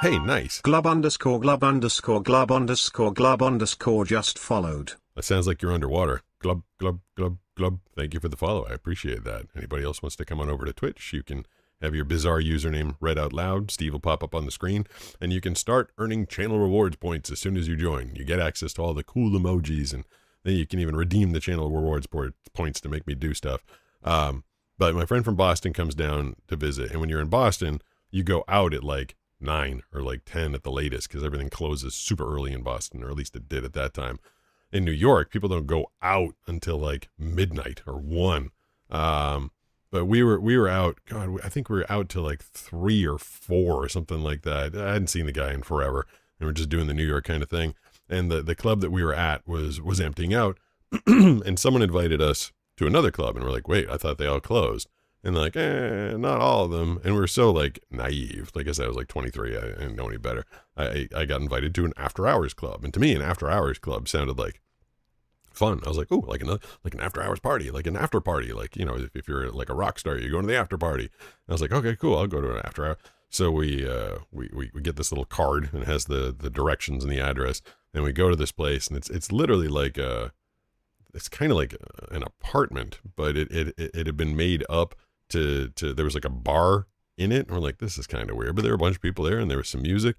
Speaker 1: Hey, nice.
Speaker 8: Glub underscore glub underscore glub underscore glub underscore just followed.
Speaker 1: That sounds like you're underwater. Glub, glub, glub, glub. Thank you for the follow. I appreciate that. Anybody else wants to come on over to Twitch, you can have your bizarre username read out loud. Steve will pop up on the screen, and you can start earning channel rewards points as soon as you join. You get access to all the cool emojis, and then you can even redeem the channel rewards points to make me do stuff. But my friend from Boston comes down to visit, and when you're in Boston, you go out at like 9 or like 10 at the latest, because everything closes super early in Boston, or at least it did at that time. In New York, people don't go out until like midnight or 1. But we were out, God, I think we were out till like 3 or 4 or something like that. I hadn't seen the guy in forever, and we're just doing the New York kind of thing. And the club that we were at was emptying out, and someone invited us to another club, and we're like, wait, I thought they all closed. And they're like, not all of them. And we were so like naive. Like I said, I was like 23. I didn't know any better. I got invited to an after hours club. And to me, an after hours club sounded like fun. I was like, oh, like an after hours party, like an after party. Like, you know, if you're like a rock star, you're going to the after party. And I was like, okay, cool. I'll go to an after hour. So we get this little card, and it has the directions and the address. And we go to this place, and it's literally like it's kind of like an apartment, but it had been made up to there was like a bar in it, and we're like, this is kind of weird, but there were a bunch of people there, and there was some music,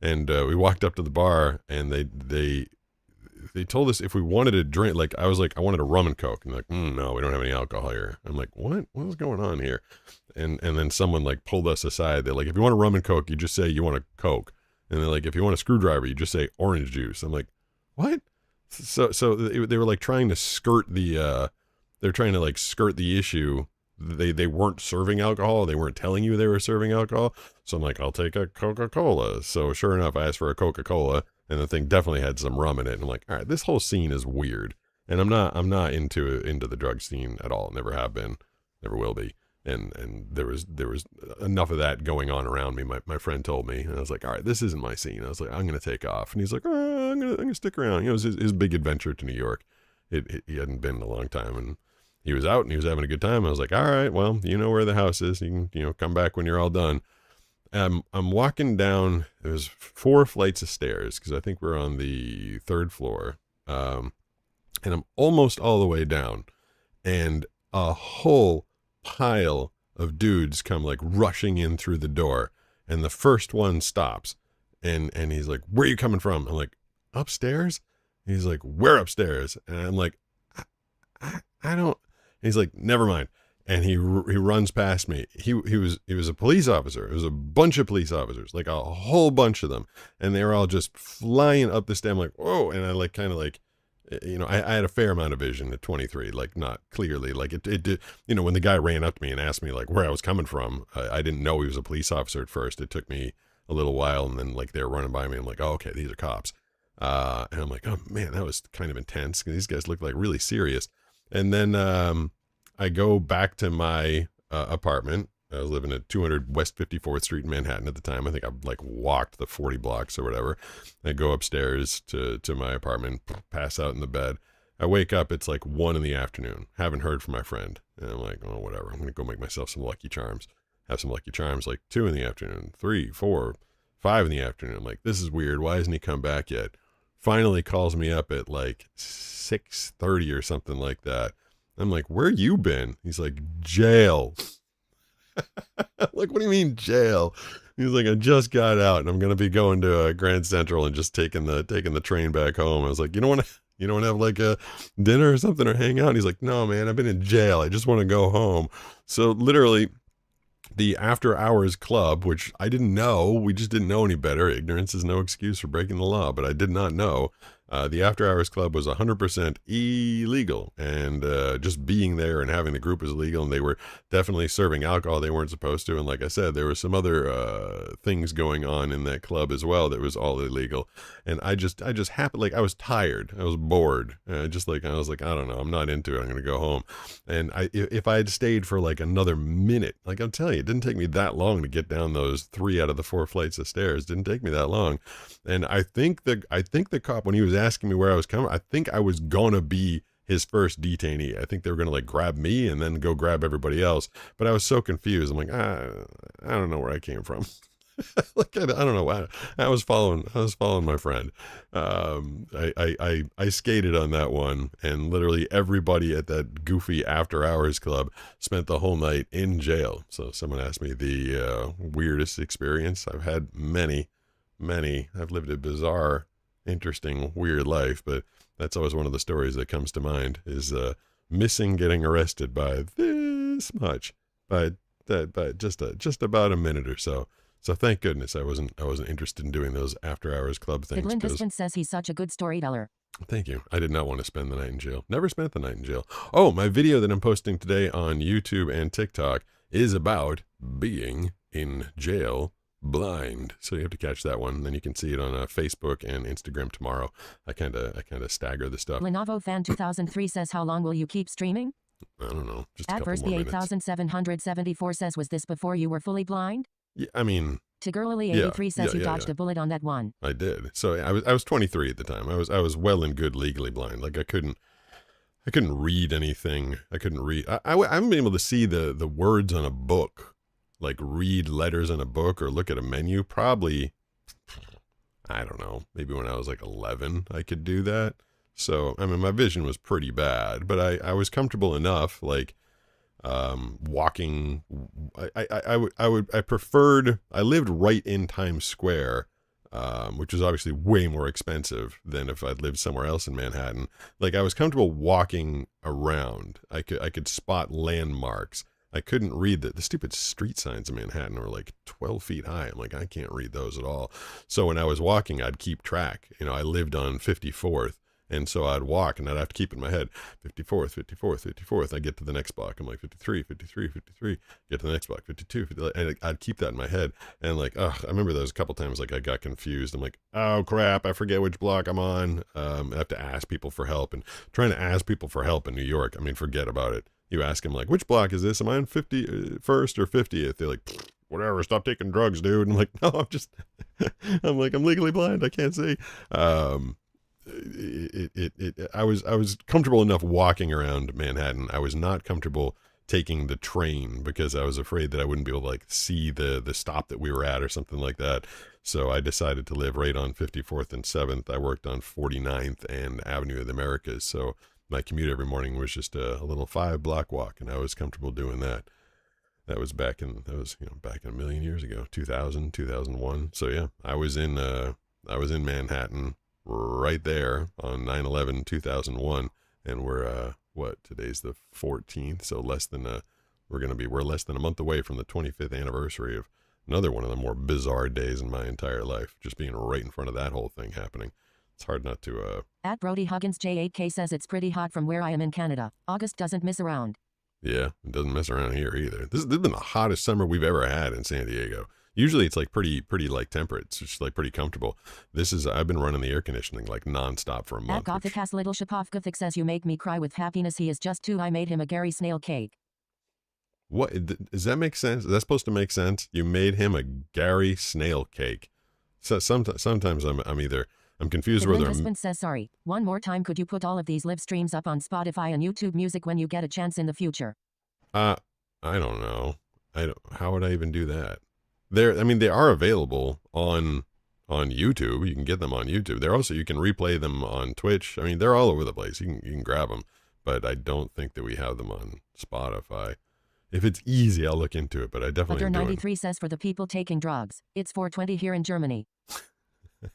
Speaker 1: and we walked up to the bar, and they told us if we wanted a drink. Like I was like, I wanted a rum and coke, and they're like, no, we don't have any alcohol here. I'm like, what is going on here? And then someone like pulled us aside. They're like, if you want a rum and coke, you just say you want a Coke, and they're like, if you want a screwdriver, you just say orange juice. I'm like, what? So they were like trying to skirt the issue they weren't serving alcohol. They weren't telling you they were serving alcohol. So I'm like, I'll take a Coca-Cola. So sure enough, I asked for a Coca-Cola, and the thing definitely had some rum in it. And I'm like, all right, this whole scene is weird. And I'm not into the drug scene at all. Never have been, never will be. And there was enough of that going on around me. My friend told me, and I was like, all right, this isn't my scene. I was like, I'm gonna take off. And he's like, I'm gonna stick around. It was his big adventure to New York. He hadn't been in a long time, and he was out and he was having a good time. I was like, all right, well, you know where the house is. You can come back when you're all done. I'm walking down. There's 4 flights of stairs because I think we're on the 3rd floor. And I'm almost all the way down, and a whole pile of dudes come like rushing in through the door, and the first one stops, and he's like, where are you coming from? I'm like, upstairs. He's like, we're upstairs. And I'm like, I don't. And he's like, never mind. And he runs past me. He was a police officer. It was a bunch of police officers, like a whole bunch of them, and they were all just flying up the stem like, whoa. And I like kind of like, I had a fair amount of vision at 23, like not clearly, like it did, when the guy ran up to me and asked me like where I was coming from, I didn't know he was a police officer at first. It took me a little while, and then like they were running by me. I'm like, oh, okay, these are cops. And I'm like, oh man, that was kind of intense. These guys look like really serious. And then, I go back to my, apartment. I was living at 200 West 54th Street in Manhattan at the time. I think I like walked the 40 blocks or whatever. I go upstairs to my apartment, pass out in the bed. I wake up, it's like 1 in the afternoon. Haven't heard from my friend. And I'm like, oh, whatever. I'm going to go make myself some Lucky Charms. Have some Lucky Charms like 2 in the afternoon, 3, 4, 5 in the afternoon. I'm like, this is weird. Why hasn't he come back yet? Finally calls me up at like 6:30 or something like that. I'm like, where you been? He's like, jail. Like, what do you mean jail? He's like, I just got out and I'm gonna be going to Grand Central and just taking the train back home. I was like, you don't want to have like a dinner or something or hang out? And he's like, no man, I've been in jail. I just want to go home. So literally, the after hours club, which I didn't know, we just didn't know any better. Ignorance is no excuse for breaking the law, but I did not know. The after hours club was 100% illegal, and just being there and having the group was illegal, and they were definitely serving alcohol they weren't supposed to. And like I said, there were some other things going on in that club as well that was all illegal. And I just happened, like I was tired, I was bored, I was like, I don't know, I'm not into it, I'm gonna go home. And if I had stayed for like another minute, like I'm telling you, it didn't take me that long to get down those 3 out of the 4 flights of stairs. It didn't take me that long. And I think the cop, when he was asking me where I was coming, I think I was gonna be his first detainee. I think they were gonna like grab me and then go grab everybody else. But I was so confused. I'm like, I don't know where I came from. Like I don't know why. I was following my friend. I skated on that one, and literally everybody at that goofy after hours club spent the whole night in jail. So someone asked me the weirdest experience. I've had many. I've lived a bizarre, interesting, weird life, but that's always one of the stories that comes to mind is missing getting arrested by this much, by just about a minute or so. So thank goodness I wasn't interested in doing those after hours club things.
Speaker 6: Midland Distance says he's such a good storyteller.
Speaker 1: Thank you. I did not want to spend the night in jail. Never spent the night in jail. Oh, my video that I'm posting today on YouTube and TikTok is about being in jail blind. So you have to catch that one. Then you can see it on Facebook and Instagram tomorrow. I kind of stagger the stuff.
Speaker 6: Lenovo Fan 2003 says, how long will you keep streaming?
Speaker 1: I don't know. Just a couple
Speaker 6: Adverse
Speaker 1: more minutes.
Speaker 6: 8774 says, was this before you were fully blind?
Speaker 1: Yeah, I mean,
Speaker 6: Tigurlily 83 says you dodged a bullet on that one.
Speaker 1: I did. So I was 23 at the time. I was well and good legally blind. Like I couldn't read anything. I couldn't read. I haven't been able to see the words on a book, like read letters on a book or look at a menu. Probably, I don't know. Maybe when I was like 11, I could do that. So I mean, my vision was pretty bad, but I was comfortable enough. Like. Walking, I preferred, I lived right in Times Square, which was obviously way more expensive than if I'd lived somewhere else in Manhattan. Like I was comfortable walking around. I could spot landmarks. I couldn't read the stupid street signs in Manhattan were like 12 feet high. I'm like, I can't read those at all. So when I was walking, I'd keep track. I lived on 54th. And so I'd walk and I'd have to keep in my head 54th, 54th, 54th. I get to the next block. I'm like 53, 53, 53. Get to the next block, 52, 50. And I'd keep that in my head. And like, I remember those a couple times, like I got confused. I'm like, oh crap, I forget which block I'm on. I have to ask people for help, and trying to ask people for help in New York. I mean, forget about it. You ask them like, which block is this? Am I on 51st or 50th? They're like, whatever, stop taking drugs, dude. And I'm like, no, I'm legally blind. I can't see. I was comfortable enough walking around Manhattan. I was not comfortable taking the train because I was afraid that I wouldn't be able to like see the stop that we were at or something like that. So I decided to live right on 54th and 7th. I worked on 49th and Avenue of the Americas. So my commute every morning was just a little 5-block walk, and I was comfortable doing that. That was back in a million years ago, 2000, 2001. So yeah, I was in Manhattan right there on 9/11, 2001, and we're today's the 14th, so we're less than a month away from the 25th anniversary of another one of the more bizarre days in my entire life, just being right in front of that whole thing happening. It's hard not to
Speaker 6: At Brody Huggins J8K says it's pretty hot from where I am in Canada. August doesn't miss around.
Speaker 1: Yeah, it doesn't mess around here either. This has been the hottest summer we've ever had in San Diego. Usually it's like pretty like temperate. It's just like pretty comfortable. I've been running the air conditioning like nonstop for a month.
Speaker 6: At Gothic has Little Shapov Gothic says you make me cry with happiness. He is just 2. I made him a Gary Snail cake.
Speaker 1: What does that make sense? Is that supposed to make sense? You made him a Gary Snail cake. So sometimes I'm confused whether
Speaker 6: husband says sorry. One more time, could you put all of these live streams up on Spotify and YouTube Music when you get a chance in the future?
Speaker 1: I don't know. How would I even do that? They are available on YouTube. You can get them on YouTube. You can replay them on Twitch. I mean, they're all over the place. You can grab them, but I don't think that we have them on Spotify. If it's easy, I'll look into it, but I definitely am doing.
Speaker 6: 93 says for the people taking drugs. It's 420 here in Germany.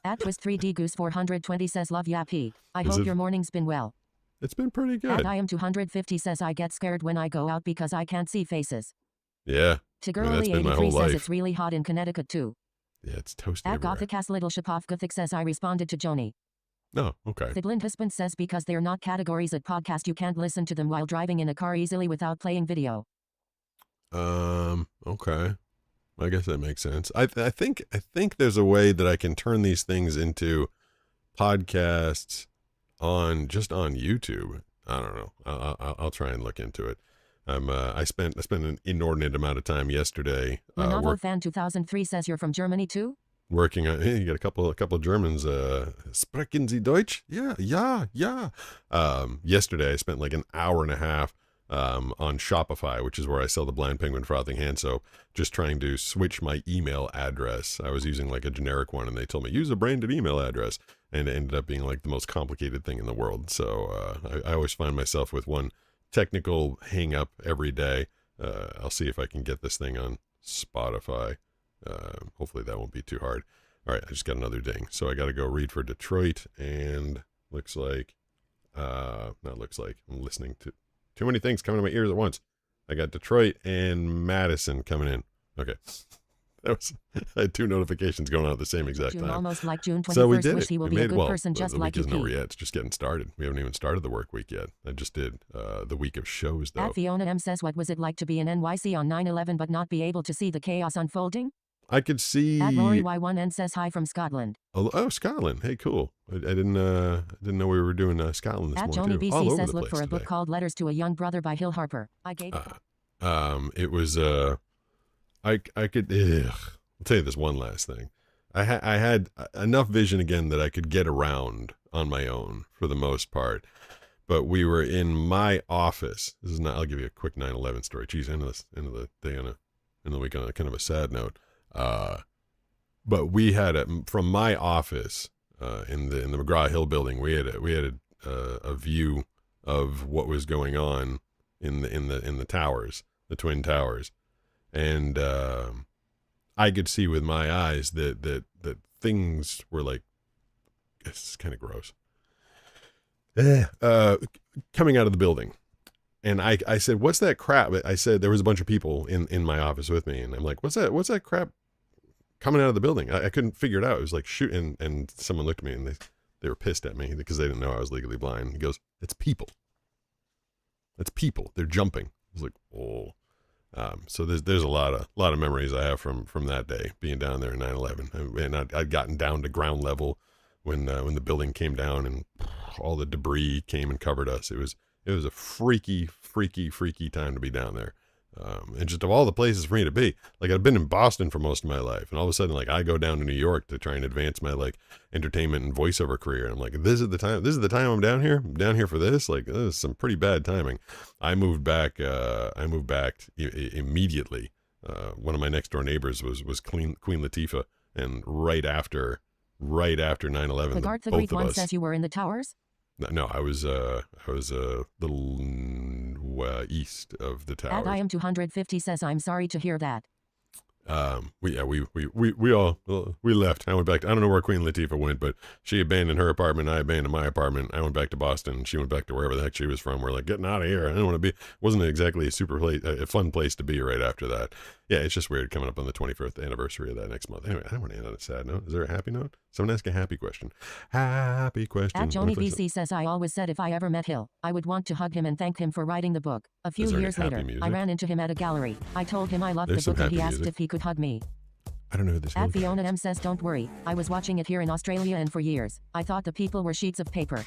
Speaker 6: At Twist 3D Goose 420 says love ya Pete. I hope your morning's been well.
Speaker 1: It's been pretty good.
Speaker 6: At I am 250 says I get scared when I go out because I can't see faces.
Speaker 1: Yeah.
Speaker 6: Tigirly 83 says it's really hot in Connecticut too.
Speaker 1: Yeah, it's toasty.
Speaker 6: At Gothic has Little Shapov Gothic says I responded to Joni.
Speaker 1: No, okay.
Speaker 6: The Blind Husband says because they're not categories at podcast, you can't listen to them while driving in a car easily without playing video.
Speaker 1: Okay. I guess that makes sense. I think there's a way that I can turn these things into podcasts on YouTube. I don't know. I'll try and look into it. I spent an inordinate amount of time yesterday.
Speaker 6: Lenovo Fan 2003 says you're from Germany too?
Speaker 1: Working on, you got a couple of Germans, sprechen Sie Deutsch? Yeah. Yesterday I spent like an hour and a half on Shopify, which is where I sell the Blind Penguin Frothing Hand Soap, just trying to switch my email address. I was using like a generic one, and they told me use a branded email address, and it ended up being like the most complicated thing in the world. So I always find myself with one technical hang up every day. I'll see if I can get this thing on Spotify. Hopefully that won't be too hard. All right, I just got another ding. So I got to go read for Detroit, and I'm listening to too many things coming to my ears at once. I got Detroit and Madison coming in. Okay. I had 2 notifications going on at the same exact
Speaker 6: June
Speaker 1: time.
Speaker 6: Almost like June 21st.
Speaker 1: So we did it.
Speaker 6: He will be a good person just
Speaker 1: the
Speaker 6: like
Speaker 1: week
Speaker 6: you,
Speaker 1: isn't over
Speaker 6: Pete.
Speaker 1: yet. It's just getting started. We haven't even started the work week yet. I just did the week of shows, though.
Speaker 6: At Fiona M says, what was it like to be in NYC on 9/11 but not be able to see the chaos unfolding?
Speaker 1: I could see.
Speaker 6: At Rory Y1N says hi from Scotland.
Speaker 1: Oh, Scotland. Hey, cool. I didn't know we were doing Scotland this
Speaker 6: At
Speaker 1: morning,
Speaker 6: Joni
Speaker 1: too.
Speaker 6: BC says look for a book called Letters to a Young Brother by Hill Harper. I gave
Speaker 1: it was I could I'll tell you this one last thing. I had enough vision again that I could get around on my own for the most part. But we were in my office. This is not. I'll give you a quick 9/11 story. Geez, end of the day on the week on a kind of a sad note. But we had from my office in the McGraw Hill building. We had a view of what was going on in the towers, the Twin Towers, and I could see with my eyes that things were like, it's kind of gross. Coming out of the building. And I said, what's that crap? I said, there was a bunch of people in my office with me. And I'm like, what's that crap coming out of the building? I couldn't figure it out. It was like shooting. And someone looked at me and they were pissed at me because they didn't know I was legally blind. He goes, "It's people. It's people. They're jumping." I was like, "Oh." So there's a lot of memories I have from that day being down there in 9/11, and I'd gotten down to ground level when the building came down and all the debris came and covered us. It was a freaky time to be down there. And just of all the places for me to be, like I've been in Boston for most of my life, and all of a sudden, like I go down to New York to try and advance my like entertainment and voiceover career, and I'm like, this is the time I'm down here. I'm down here for this. Like, this is some pretty bad timing. I moved back immediately. One of my next door neighbors was Queen Latifah, and right after 9/11,
Speaker 6: The Garth the Greek one says you were in the towers.
Speaker 1: No, I was a little east of the towers.
Speaker 6: At I am 250 says I'm sorry to hear that.
Speaker 1: We left. I went back. I don't know where Queen Latifah went, but she abandoned her apartment. I abandoned my apartment. I went back to Boston. She went back to wherever the heck she was from. We're like getting out of here. I didn't want to be. Wasn't exactly a fun place to be right after that. Yeah, it's just weird coming up on the 25th anniversary of that next month. Anyway, I don't want to end on a sad note. Is there a happy note? Someone ask a happy question. Happy question.
Speaker 6: At Joni BC says I always said if I ever met Hill, I would want to hug him and thank him for writing the book. A few years later, I ran into him at a gallery. I told him I loved the book and he asked if he could hug me.
Speaker 1: I don't know who this is.
Speaker 6: At Fiona M says don't worry, I was watching it here in Australia and for years, I thought the people were sheets of paper.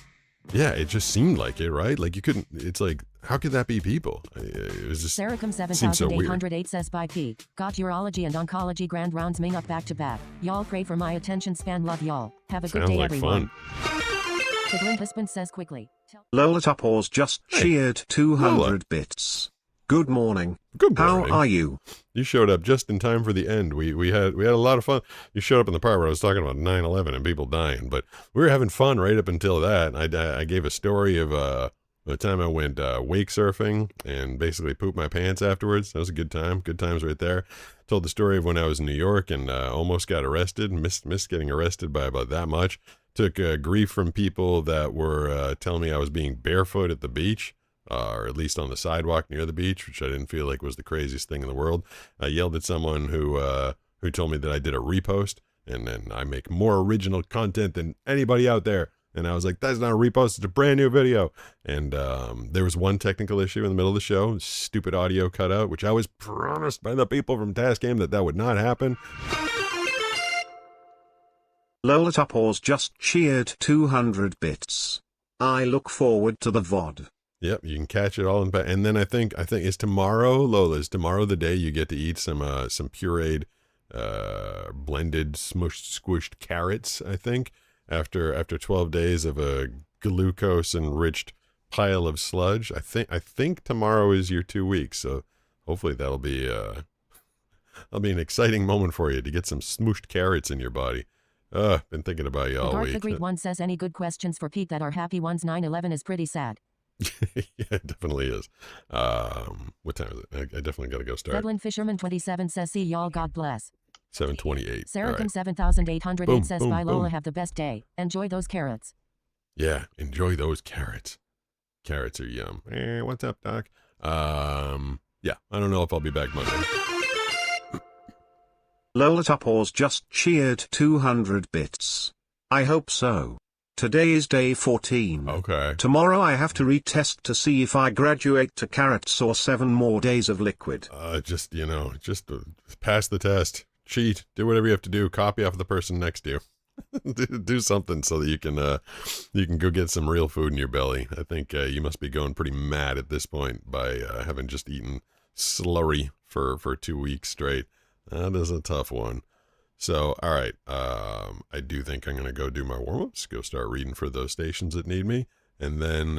Speaker 1: Yeah, it just seemed like it, right? Like you couldn't, it's like, how could that be people? It was just,
Speaker 6: Saracom
Speaker 1: seemed so weird.
Speaker 6: 7808 says by P. Got urology and oncology grand rounds ming up back to back. Y'all pray for my attention span, love y'all. Have a good day,
Speaker 1: like
Speaker 6: everyone.
Speaker 1: Fun.
Speaker 6: The Glim husband says quickly.
Speaker 8: Lola Tupors just cheered 200 bits. Good morning.
Speaker 1: Good morning.
Speaker 8: How are you?
Speaker 1: You showed up just in time for the end. We had a lot of fun. You showed up in the part where I was talking about 9/11 and people dying, but we were having fun right up until that. I gave a story of the time I went wake surfing and basically pooped my pants afterwards. That was a good time. Good times right there. Told the story of when I was in New York and almost got arrested. Missed getting arrested by about that much. Took grief from people that were telling me I was being barefoot at the beach. Or at least on the sidewalk near the beach, which I didn't feel like was the craziest thing in the world. I yelled at someone who told me that I did a repost, and then I make more original content than anybody out there. And I was like, that's not a repost, it's a brand new video. And there was one technical issue in the middle of the show, stupid audio cutout, which I was promised by the people from Task Game that would not happen.
Speaker 8: Lola Tupors just cheered 200 bits. I look forward to the VOD.
Speaker 1: Yep, you can catch it all in back. And then I think is tomorrow, Lola, is tomorrow the day you get to eat some pureed, blended, squished carrots, I think, after 12 days of a glucose-enriched pile of sludge. I think tomorrow is your 2 weeks, so hopefully that'll be an exciting moment for you to get some smooshed carrots in your body. Been thinking about you all week.
Speaker 6: The Great One says any good questions for Pete that are happy ones. 9/11 is pretty sad.
Speaker 1: Yeah, it definitely is. What time is it? I definitely got to go start.
Speaker 6: Edwin Fisherman 27 says see y'all, God bless.
Speaker 1: 7:28.
Speaker 6: Saracom
Speaker 1: Right.
Speaker 6: 7808 says bye Lola,
Speaker 1: boom.
Speaker 6: have the best day. Enjoy those carrots.
Speaker 1: Yeah, enjoy those carrots. Carrots are yum. What's up, Doc? Yeah, I don't know if I'll be back Monday.
Speaker 8: Lola Tupors just cheered 200 bits. I hope so. Today is day 14.
Speaker 1: Okay.
Speaker 8: Tomorrow I have to retest to see if I graduate to carrots or 7 more days of liquid.
Speaker 1: Just pass the test. Cheat. Do whatever you have to do. Copy off the person next to you. do something so that you can go get some real food in your belly. I think you must be going pretty mad at this point by having just eaten slurry for 2 weeks straight. That is a tough one. So, all right, I do think I'm going to go do my warm-ups, go start reading for those stations that need me, and then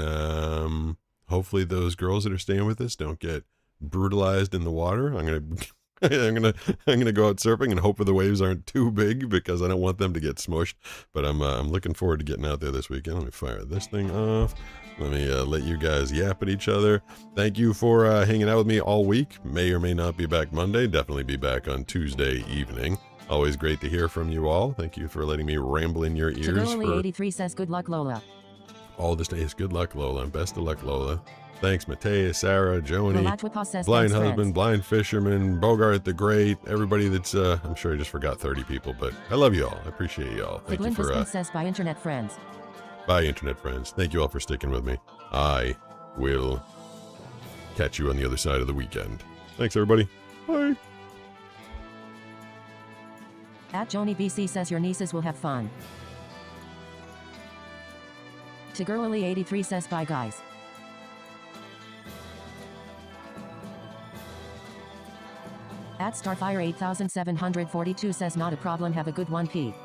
Speaker 1: hopefully those girls that are staying with us don't get brutalized in the water. I'm gonna go out surfing and hope the waves aren't too big because I don't want them to get smushed. But I'm looking forward to getting out there this weekend. Let me fire this thing off. Let me let you guys yap at each other. Thank you for hanging out with me all week. May or may not be back Monday. Definitely be back on Tuesday evening. Always great to hear from you all. Thank you for letting me ramble in your ears.
Speaker 6: Chagololi 83 says good luck, Lola.
Speaker 1: All this days. Good luck, Lola. Best of luck, Lola. Thanks, Mateus, Sarah, Joni,
Speaker 6: says
Speaker 1: Blind
Speaker 6: thanks,
Speaker 1: Husband,
Speaker 6: friends.
Speaker 1: Blind Fisherman, Bogart the Great, everybody that's, I'm sure I just forgot 30 people, but I love you all. I appreciate you all.
Speaker 6: The
Speaker 1: Thank you
Speaker 6: Glim
Speaker 1: for,
Speaker 6: husband says by internet friends.
Speaker 1: Bye, internet friends. Thank you all for sticking with me. I will catch you on the other side of the weekend. Thanks, everybody. Bye.
Speaker 6: At Joni BC says your nieces will have fun. Tigurlily83 says bye guys. At Starfire 8742 says not a problem, have a good one, Pete.